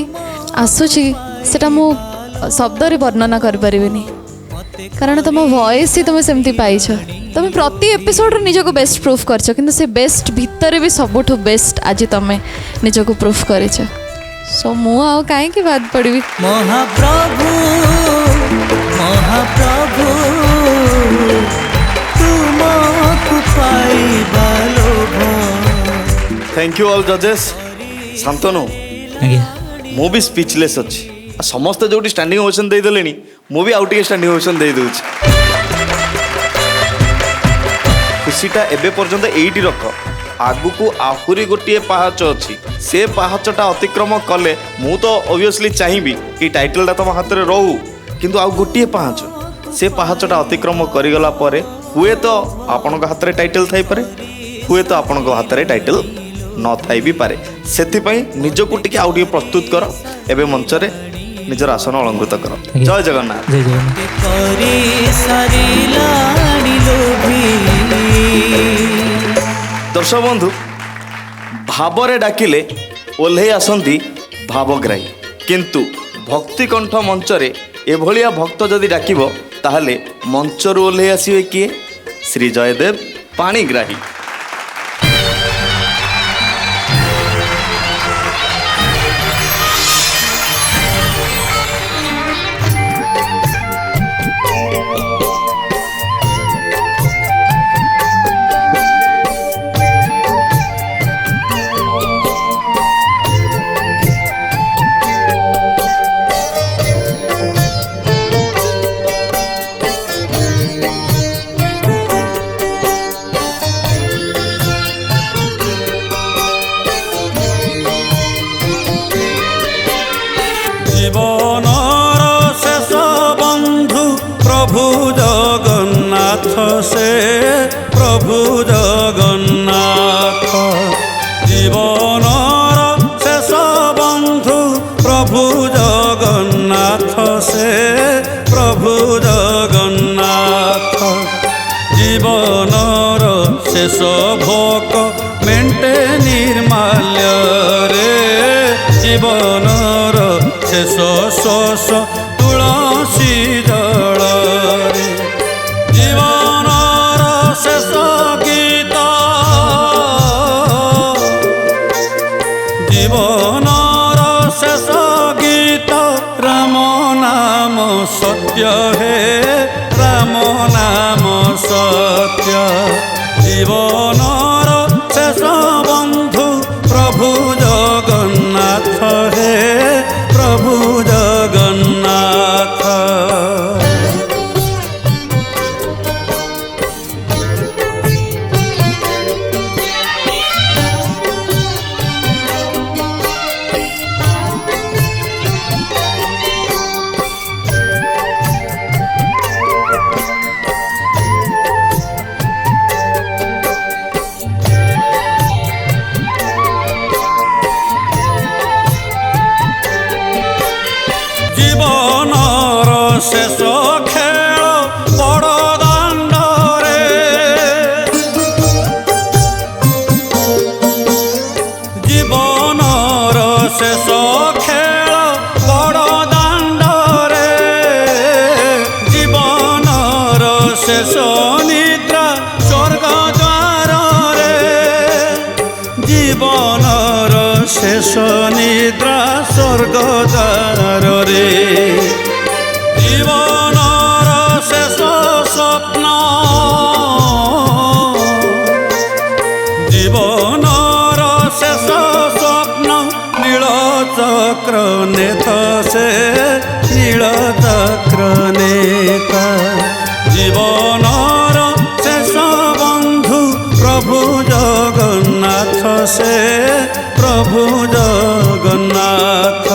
S3: ଆସୁଛି, ସେଟା ମୁଁ ଶବ୍ଦରେ ବର୍ଣ୍ଣନା କରିପାରିବିନି। କାରଣ ତମ ଭଏସ୍ ହିଁ ତମେ ସେମିତି ପାଇଛ। ତମେ ପ୍ରତି ଏପିସୋଡ଼ରେ ନିଜକୁ ବେଷ୍ଟ ପ୍ରୁଫ୍ କରିଛ, କିନ୍ତୁ ସେ ବେଷ୍ଟ ଭିତରେ ବି ସବୁଠୁ ବେଷ୍ଟ ଆଜି ତମେ ନିଜକୁ ପ୍ରୁଫ୍ କରିଛ। ସୋ ମୁଁ ଆଉ କାହିଁକି ବାଦ ପଡ଼ିବି।
S2: ମହାପ୍ରଭୁ ମହାପ୍ରଭୁ ତୁମକୁ ପାଇବା ଲୋଭ।
S1: ଥ୍ୟାଙ୍କ ୟୁ ଅଲ୍ ଜଜେସ୍। ଶାନ୍ତନୁ,
S7: ଆଜ୍ଞା
S1: ମୁଁ ବି ସ୍ପିଚଲେସ୍ ଅଛି। ସମସ୍ତେ ଯେଉଁଠି ଷ୍ଟାଣ୍ଡିଂ ଓଭେସନ୍ ଦେଇଦେଲେଣି, ମୁଁ ବି ଆଉ ଟିକେ ଷ୍ଟାଣ୍ଡିଂ ଓଭେସନ୍ ଦେଇଦେଉଛି। ଖୁସିଟା ଏବେ ପର୍ଯ୍ୟନ୍ତ ଏଇଠି ରଖ, ଆଗକୁ ଆହୁରି ଗୋଟିଏ ପାହାଚ ଅଛି। ସେ ପାହାଚଟା ଅତିକ୍ରମ କଲେ ମୁଁ ତ ଅବଭିୟସଲି ଚାହିଁବି କି ଟାଇଟଲ୍ଟା ତୁମ ହାତରେ ରହୁ, କିନ୍ତୁ ଆଉ ଗୋଟିଏ ପାହାଚ, ସେ ପାହାଚଟା ଅତିକ୍ରମ କରିଗଲା ପରେ ହୁଏତ ଆପଣଙ୍କ ହାତରେ ଟାଇଟଲ୍ ଥାଇପାରେ, ହୁଏତ ଆପଣଙ୍କ ହାତରେ ଟାଇଟଲ୍ ନଥାଇ ବି ପାରେ। ସେଥିପାଇଁ ନିଜକୁ ଟିକେ ଆଉ ଟିକେ ପ୍ରସ୍ତୁତ କର। ଏବେ ମଞ୍ଚରେ ନିଜର ଆସନ ଅଳଙ୍କୃତ କର। ଜୟ ଜଗନ୍ନାଥ।
S7: जय जगन्नाथ।
S2: କରି ସାରିଲାଣି ଲୋଭି।
S1: ଦର୍ଶକ ବନ୍ଧୁ, ଭାବରେ ଡାକିଲେ ଓହ୍ଲେଇ ଆସନ୍ତି ଭାବଗ୍ରାହୀ। किंतु भक्ति कंठ मंचरे एभलिया भक्त जदि डाकिब ताहले मंचरू ओह्लै आसिबे किए श्री जयदेव पाणिग्राही।
S11: জীবনর শেষ বন্ধু প্রভু জগন্নাথ সে প্রভু জগন্নাথ। জীবনর শেষ বন্ধু প্রভু জগন্নাথ সে প্রভু জগন্নাথ। জীবনর শেষ ভোক মেন্টে নির্মাল্য রে জীবনর শেষ শ্বাস তুলসী জଳରେ। জীবনর শেষ গীত জীবনর শেষ গীত রাম নাম সত্য হে রাম নাম সত্য। জীবনর শেষ বন্ধু প্রভু জগন্নাথ হে প্রভু জগন্নাথ। জীবনর শেষ খেল বড় দাণ্ডরে। জীবনর শেষ খেল বড় দাণ্ডরে। জীবনর শেষ নিদ্রা স্বর্গ দ্বারে। জীবনর শেষ নিদ্রা স্বর্গ দ্বারে। জীবনর শেষ স্বপ্ন জীবনর শেষ স্বপ্ন নীলচক্র নেত সে নীলচক্র নেতা। জীবনর শেষ বন্ধু প্রভু জগন্নাথ সে প্রভু জগন্নাথ।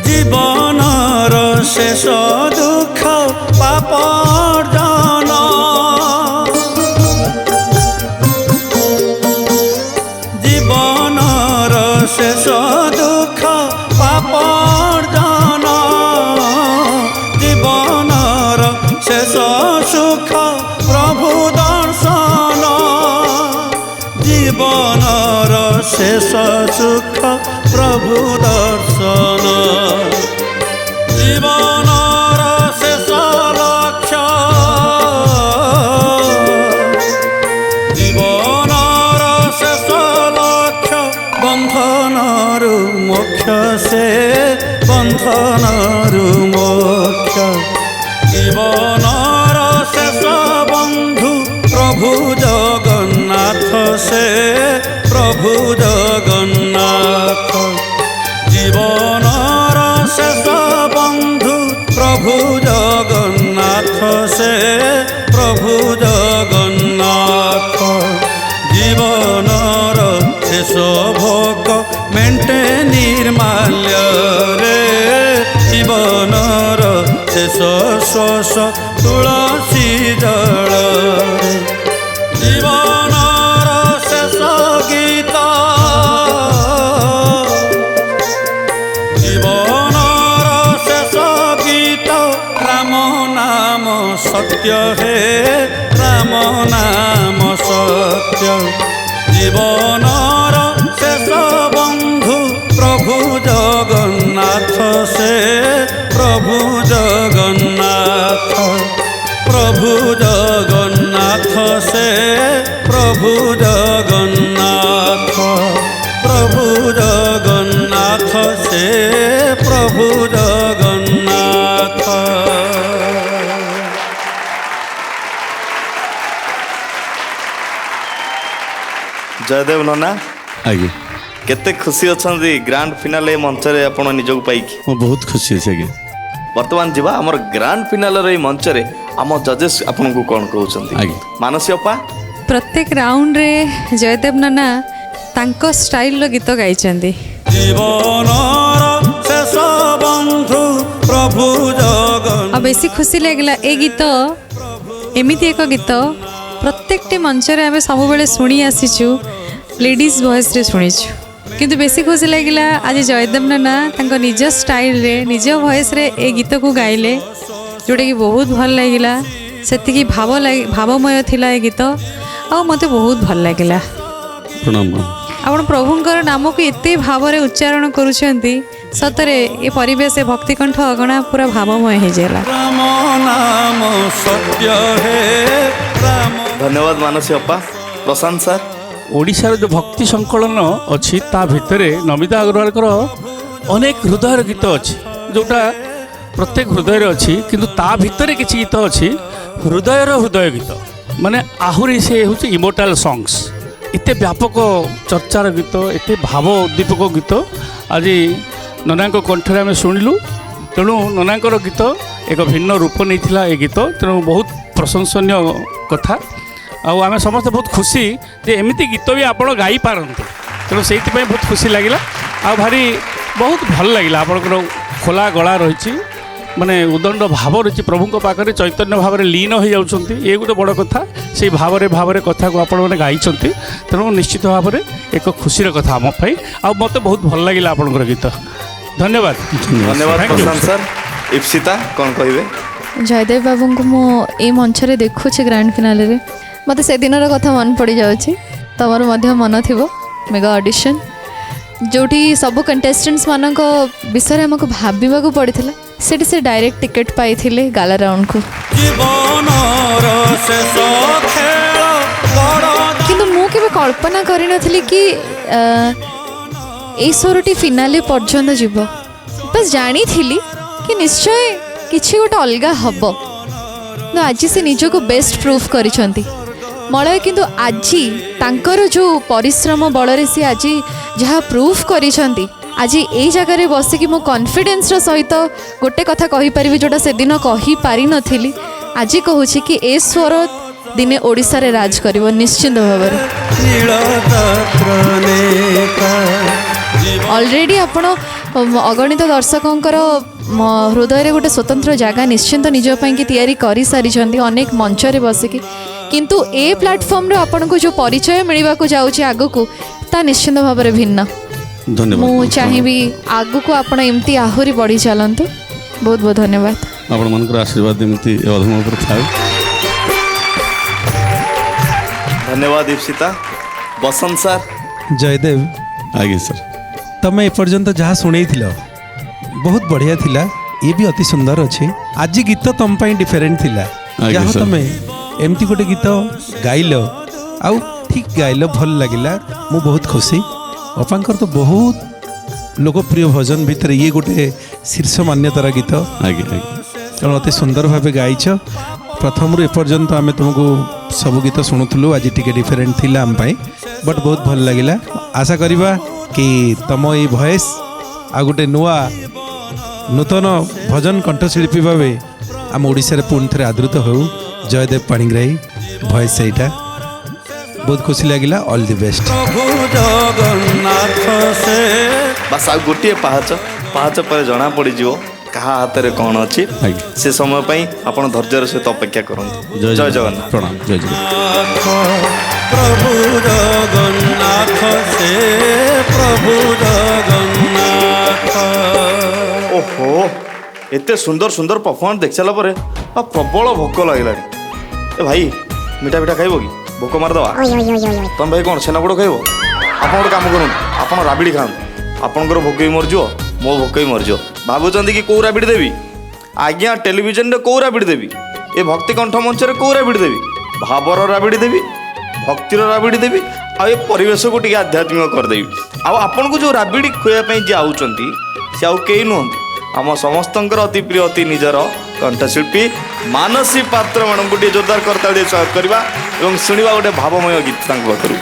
S11: জীবনর শেষ দুঃখ পাপ অর্জন। জীবনর শেষ দুঃখ পাপ অর্জন। জীবনর শেষ সুখ প্রভু দর্শন। জীবনর শেষ সুখ প্রভু দর্শন। জীবনর শেষ লক্ষ্য জীবনর শেষ লক্ষ্য বন্ধনরু মোক্ষ সে বন্ধনরু মোক্ষ। জীবনর শেষ বন্ধু প্রভু জগন্নাথ সে প্রভু জগন্নাথ। জীবনর শেষ বন্ধু প্রভু জগন্নাথ সে প্রভু জগন্নাথ। জীবনর শেষ ভোগ মেন্টে নির্মাল্য রে জীবনর ଶେଷ ଶ୍ୱାସ ତୁଳସୀ ଜଳରେ ଜୀବନର ଶେଷ ଗୀତ ଜୀବନର ଶେଷ ଗୀତ ରାମ ନାମ ସତ୍ୟ ହେ ରାମ ନାମ ସତ୍ୟ ଜୀବନର ଶେଷ ବନ୍ଧୁ ପ୍ରଭୁ ଜଗନ୍ନାଥ ସେ ପ୍ରଭୁ ଜଗନ୍ନାଥ ପ୍ରଭୁ ଜଗନ୍ନାଥ ସେ ପ୍ରଭୁ ଜଗନ୍ନାଥ ପ୍ରଭୁ ଜଗନ୍ନାଥ ସେ ପ୍ରଭୁ ଜଗନ୍ନାଥ।
S1: ଜୟଦେବ ନନା
S12: ଆଜ୍ଞା
S1: କେତେ ଖୁସି ଅଛନ୍ତି ଗ୍ରାଣ୍ଡ ଫିନାଲେ ମଞ୍ଚରେ ଆପଣ ନିଜକୁ ପାଇକି?
S12: ମୁଁ ବହୁତ ଖୁସି ଅଛି ଆଜ୍ଞା।
S1: ବର୍ତ୍ତମାନ ଯିବା ଆମର ଗ୍ରାଣ୍ଡ ଫିନାଲର ଏଇ ମଞ୍ଚରେ ଆମ ଜଜେସ୍ ଆପଣଙ୍କୁ କ'ଣ କହୁଛନ୍ତି?
S12: ଆଜ୍ଞା
S1: ମାନସୀ ଅପା
S5: ପ୍ରତ୍ୟେକ ରାଉଣ୍ଡରେ ଜୟଦେବ ନନା ତାଙ୍କ ଷ୍ଟାଇଲର ଗୀତ ଗାଇଛନ୍ତି।
S11: ଜୀବନର ଶେଷ ବନ୍ଧୁ ପ୍ରଭୁ ଜଗନ୍ନାଥ।
S5: ଆଉ ବେଶୀ ଖୁସି ଲାଗିଲା ଏ ଗୀତ ଏମିତି ଏକ ଗୀତ ପ୍ରତ୍ୟେକଟି ମଞ୍ଚରେ ଆମେ ସବୁବେଳେ ଶୁଣି ଆସିଛୁ, ଲେଡ଼ିଜ୍ ଭଏସ୍ରେ ଶୁଣିଛୁ, କିନ୍ତୁ ବେଶୀ ଖୁସି ଲାଗିଲା ଆଜି ଜୟଦେବ ନନା ତାଙ୍କ ନିଜ ଷ୍ଟାଇଲରେ ନିଜ ଭଏସ୍ରେ ଏ ଗୀତକୁ ଗାଇଲେ, ଯେଉଁଟାକି ବହୁତ ଭଲ ଲାଗିଲା। ସେତିକି ଭାବମୟ ଥିଲା ଏ ଗୀତ, ଆଉ ମୋତେ ବହୁତ ଭଲ ଲାଗିଲା।
S12: ପ୍ରଣାମ।
S5: ଆପଣ ପ୍ରଭୁଙ୍କର ନାମକୁ ଏତେ ଭାବରେ ଉଚ୍ଚାରଣ କରୁଛନ୍ତି, ସତରେ ଏ ପରିବେଶ ଏ ଭକ୍ତିକଣ୍ଠ ଅଗଣା ପୁରା ଭାବମୟ ହେଇଯାଇଲା।
S11: ରାମ ନାମ ସତ୍ୟ ହେ ରାମ।
S1: ଧନ୍ୟବାଦ ମାନସୀ ଅପା। ପ୍ରଶାନ୍ତ ସାର୍,
S6: ଓଡ଼ିଶାର ଯେଉଁ ଭକ୍ତି ସଂକଳନ ଅଛି ତା ଭିତରେ ନମିତା ଅଗ୍ରୱାଲଙ୍କର ଅନେକ ହୃଦୟର ଗୀତ ଅଛି, ଯେଉଁଟା ପ୍ରତ୍ୟେକ ହୃଦୟରେ ଅଛି, କିନ୍ତୁ ତା ଭିତରେ କିଛି ଗୀତ ଅଛି ହୃଦୟର ହୃଦୟ ଗୀତ, ମାନେ ଆହୁରି ସେ ହେଉଛି ଇମୋର୍ଟାଲ ସଙ୍ଗସ୍। ଏତେ ବ୍ୟାପକ ଚର୍ଚ୍ଚାର ଗୀତ, ଏତେ ଭାବ ଉଦ୍ଦୀପକ ଗୀତ ଆଜି ନନାଙ୍କ କଣ୍ଠରେ ଆମେ ଶୁଣିଲୁ। ତେଣୁ ନନାଙ୍କର ଗୀତ ଏକ ଭିନ୍ନ ରୂପ ନେଇଥିଲା ଏ ଗୀତ, ତେଣୁ ବହୁତ ପ୍ରଶଂସନୀୟ କଥା। ଆଉ ଆମେ ସମସ୍ତେ ବହୁତ ଖୁସି ଯେ ଏମିତି ଗୀତ ବି ଆପଣ ଗାଇପାରନ୍ତି, ତେଣୁ ସେଇଥିପାଇଁ ବହୁତ ଖୁସି ଲାଗିଲା। ଆଉ ଭାରି ବହୁତ ଭଲ ଲାଗିଲା ଆପଣଙ୍କର ଖୋଲା ଗଳା ରହିଛି, ମାନେ ଉଦଣ୍ଡ ଭାବ ରହିଛି, ପ୍ରଭୁଙ୍କ ପାଖରେ ଚୈତନ୍ୟ ଭାବରେ ଲୀନ ହୋଇଯାଉଛନ୍ତି, ଏ ଗୋଟେ ବଡ଼ କଥା। ସେଇ ଭାବରେ କଥାକୁ ଆପଣମାନେ ଗାଇଛନ୍ତି, ତେଣୁ ନିଶ୍ଚିତ ଭାବରେ ଏକ ଖୁସିର କଥା ଆମ ପାଇଁ। ଆଉ ମୋତେ ବହୁତ ଭଲ ଲାଗିଲା ଆପଣଙ୍କର ଗୀତ। ଧନ୍ୟବାଦ।
S1: ଧନ୍ୟବାଦ ପ୍ରଶାନ୍ତ ସାର୍। ଇପ୍ସିତା କ'ଣ କହିବେ?
S3: ଜୟଦେବ ବାବୁଙ୍କୁ ମୁଁ ଏଇ ମଞ୍ଚରେ ଦେଖୁଛି ଗ୍ରାଣ୍ଡ ଫିନାଲେରେ, ମୋତେ ସେଦିନର କଥା ମନେ ପଡ଼ିଯାଉଛି। ତମର ମଧ୍ୟ ମନ ଥିବ ମେଗା ଅଡ଼ିସନ୍, ଯେଉଁଠି ସବୁ କଣ୍ଟେଷ୍ଟାଣ୍ଟସ୍ ମାନଙ୍କ ବିଷୟରେ ଆମକୁ ଭାବିବାକୁ ପଡ଼ିଥିଲା, ସେଠି ସେ ଡାଇରେକ୍ଟ ଟିକେଟ୍ ପାଇଥିଲେ ଗାଲା ରାଉଣ୍ଡକୁ। କିନ୍ତୁ ମୁଁ କେବେ କଳ୍ପନା କରିନଥିଲି କି ଏଇ ସ୍ୱରଟି ଫିନାଲେ ପର୍ଯ୍ୟନ୍ତ ଯିବ। ବାସ୍ ଜାଣିଥିଲି କି ନିଶ୍ଚୟ କିଛି ଗୋଟେ ଅଲଗା ହେବ, କିନ୍ତୁ ଆଜି ସେ ନିଜକୁ ବେଷ୍ଟ ପ୍ରୁଭ୍ କରିଛନ୍ତି। ମଳୟ କିନ୍ତୁ ଆଜି ତାଙ୍କର ଯେଉଁ ପରିଶ୍ରମ ବଳରେ ସେ ଆଜି ଯାହା ପ୍ରୁଭ୍ କରିଛନ୍ତି, ଆଜି ଏଇ ଜାଗାରେ ବସିକି ମୁଁ କନଫିଡେନ୍ସର ସହିତ ଗୋଟେ କଥା କହିପାରିବି ଯେଉଁଟା ସେଦିନ କହିପାରିନଥିଲି। ଆଜି କହୁଛି କି ଏ ସ୍ୱର ଦିନେ ଓଡ଼ିଶାରେ ରାଜ କରିବ ନିଶ୍ଚିନ୍ତ ଭାବରେ। ଅଲରେଡ଼ି ଆପଣ ଅଗଣିତ ଦର୍ଶକଙ୍କର ହୃଦୟରେ ଗୋଟେ ସ୍ୱତନ୍ତ୍ର ଜାଗା ନିଶ୍ଚିନ୍ତ ନିଜ ପାଇଁକି ତିଆରି କରିସାରିଛନ୍ତି ଅନେକ ମଞ୍ଚରେ ବସିକି, କିନ୍ତୁ ଏ ପ୍ଲାଟଫର୍ମରେ ଆପଣଙ୍କୁ ଯେଉଁ ପରିଚୟ ମିଳିବାକୁ ଯାଉଛି ଆଗକୁ, ତା ନିଶ୍ଚିନ୍ତ ଭାବରେ ଭିନ୍ନ। ମୁଁ ଚାହିଁବି ଆଗକୁ ଆପଣ ଏମିତି ଆହୁରି ବଢ଼ି ଚାଲନ୍ତୁ। ବହୁତ ବହୁତ ଧନ୍ୟବାଦ।
S12: ଆପଣମାନଙ୍କର ଆଶୀର୍ବାଦ ଏମିତି ଅଧମ ଉପରେ ଥାଉ।
S1: ଧନ୍ୟବାଦ ଇପ୍ସିତା। ବସନ୍ତ ସାର୍।
S4: ଜୟଦେବ,
S12: ଆଜ୍ଞା ସାର୍,
S4: ତମେ ଏପର୍ଯ୍ୟନ୍ତ ଯାହା ଶୁଣେଇଥିଲ ବହୁତ ବଢ଼ିଆ ଥିଲା, ଇଏ ବି ଅତି ସୁନ୍ଦର ଅଛି। ଆଜି ଗୀତ ତମ ପାଇଁ ଡିଫରେଣ୍ଟ ଥିଲା, ଯାହା ତମେ ଏମିତି ଗୋଟେ ଗୀତ ଗାଇଲ, ଆଉ ଠିକ୍ ଗାଇଲ, ଭଲ ଲାଗିଲା। ମୁଁ ବହୁତ ଖୁସି। ଅପାଙ୍କର ତ ବହୁତ ଲୋକପ୍ରିୟ ଭଜନ ଭିତରେ ଇଏ ଗୋଟେ ଶୀର୍ଷ ମାନ୍ୟତାର ଗୀତ।
S12: ଆଜ୍ଞା ଆଜ୍ଞା,
S4: ତେଣୁ ଅତି ସୁନ୍ଦର ଭାବେ ଗାଇଛ। ପ୍ରଥମରୁ ଏପର୍ଯ୍ୟନ୍ତ ଆମେ ତୁମକୁ ସବୁ ଗୀତ ଶୁଣୁଥିଲୁ, ଆଜି ଟିକେ ଡିଫରେଣ୍ଟ ଥିଲା ଆମ ପାଇଁ, ବଟ୍ ବହୁତ ଭଲ ଲାଗିଲା। ଆଶା କରିବା କି ତମ ଏଇ ଭଏସ୍ ଆଉ ଗୋଟେ ନୂତନ ଭଜନ କଣ୍ଠଶିଳ୍ପୀ ଭାବେ ଆମ ଓଡ଼ିଶାରେ ପୁଣି ଥରେ ଆଦୃତ ହେଉ। ଜୟଦେବ ପାଣିଗ୍ରାହୀ ଭଏସ୍ ସେଇଟା, ବହୁତ ଖୁସି ଲାଗିଲା। All the best.
S1: ବାସ୍ ଆଉ ଗୋଟିଏ ପାହାଚ ପରେ ଜଣା ପଡ଼ିଯିବ କାହା ହାତରେ କ'ଣ ଅଛି
S12: ଆଜ୍ଞା।
S1: ସେ ସମୟ ପାଇଁ ଆପଣ ଧୈର୍ଯ୍ୟର ସହିତ ଅପେକ୍ଷା କରନ୍ତୁ। ଜୟ ଜଗନ୍ନାଥ।
S12: ପ୍ରଣାମ ଜୟ ଜଗନ୍ନାଥ।
S11: ପ୍ରଭୁ ଜଗନ୍ନାଥ ସେ ପ୍ରଭୁ ଜଗନ୍ନାଥ।
S1: ଓହୋ ଏତେ ସୁନ୍ଦର ସୁନ୍ଦର ପରଫର୍ମାନ୍ସ ଦେଖି ସାରିଲା ପରେ ଆଉ ପ୍ରବଳ ଭୋକ ଲାଗିଲାଣି। ଏ ଭାଇ ମିଠା ପିଠା ଖାଇବ କି? ଭୋକ ମାରିଦେବା। ତମେ ଭାଇ କ'ଣ ଛେନାପୋଡ଼ ଖାଇବ? ଆପଣ ଗୋଟେ କାମ କରନ୍ତୁ, ଆପଣ ରାବିଡ଼ି ଖାଆନ୍ତୁ। ଆପଣଙ୍କର ଭୋକ ବି ମରିଯିବ, ମୋ ଭୋକ ବି ମରିଯିବ। ଭାବୁଛନ୍ତି କି କେଉଁ ରାବିଡ଼ି ଦେବି? ଆଜ୍ଞା ଟେଲିଭିଜନରେ କେଉଁ ରାବିଡ଼ି ଦେବି? ଏ ଭକ୍ତି କଣ୍ଠ ମଞ୍ଚରେ କେଉଁ ରାବିଡ଼ି ଦେବି? ଭାବର ରାବିଡ଼ି ଦେବି, ଭକ୍ତିର ରାବିଡ଼ି ଦେବି, ଆଉ ଏ ପରିବେଶକୁ ଟିକେ ଆଧ୍ୟାତ୍ମିକ କରିଦେବି। ଆଉ ଆପଣଙ୍କୁ ଯେଉଁ ରାବିଡ଼ି ଖୁଆଇବା ପାଇଁ ଯିଏ ଆଉଛନ୍ତି ସେ ଆଉ କେହି ନୁହନ୍ତି, ଆମ ସମସ୍ତଙ୍କର ଅତି ପ୍ରିୟ ଅତି ନିଜର କଣ୍ଠଶିଳ୍ପୀ ମାନସୀ ପାତ୍ର ମାନଙ୍କୁ ଟିକେ ଜୋରଦାର କରତାଳି ଦେଇ ସ୍ୱାଗତ କରିବା ଏବଂ ଶୁଣିବା ଗୋଟେ ଭାବମୟ ଗୀତ ତାଙ୍କ ପାଖରୁ।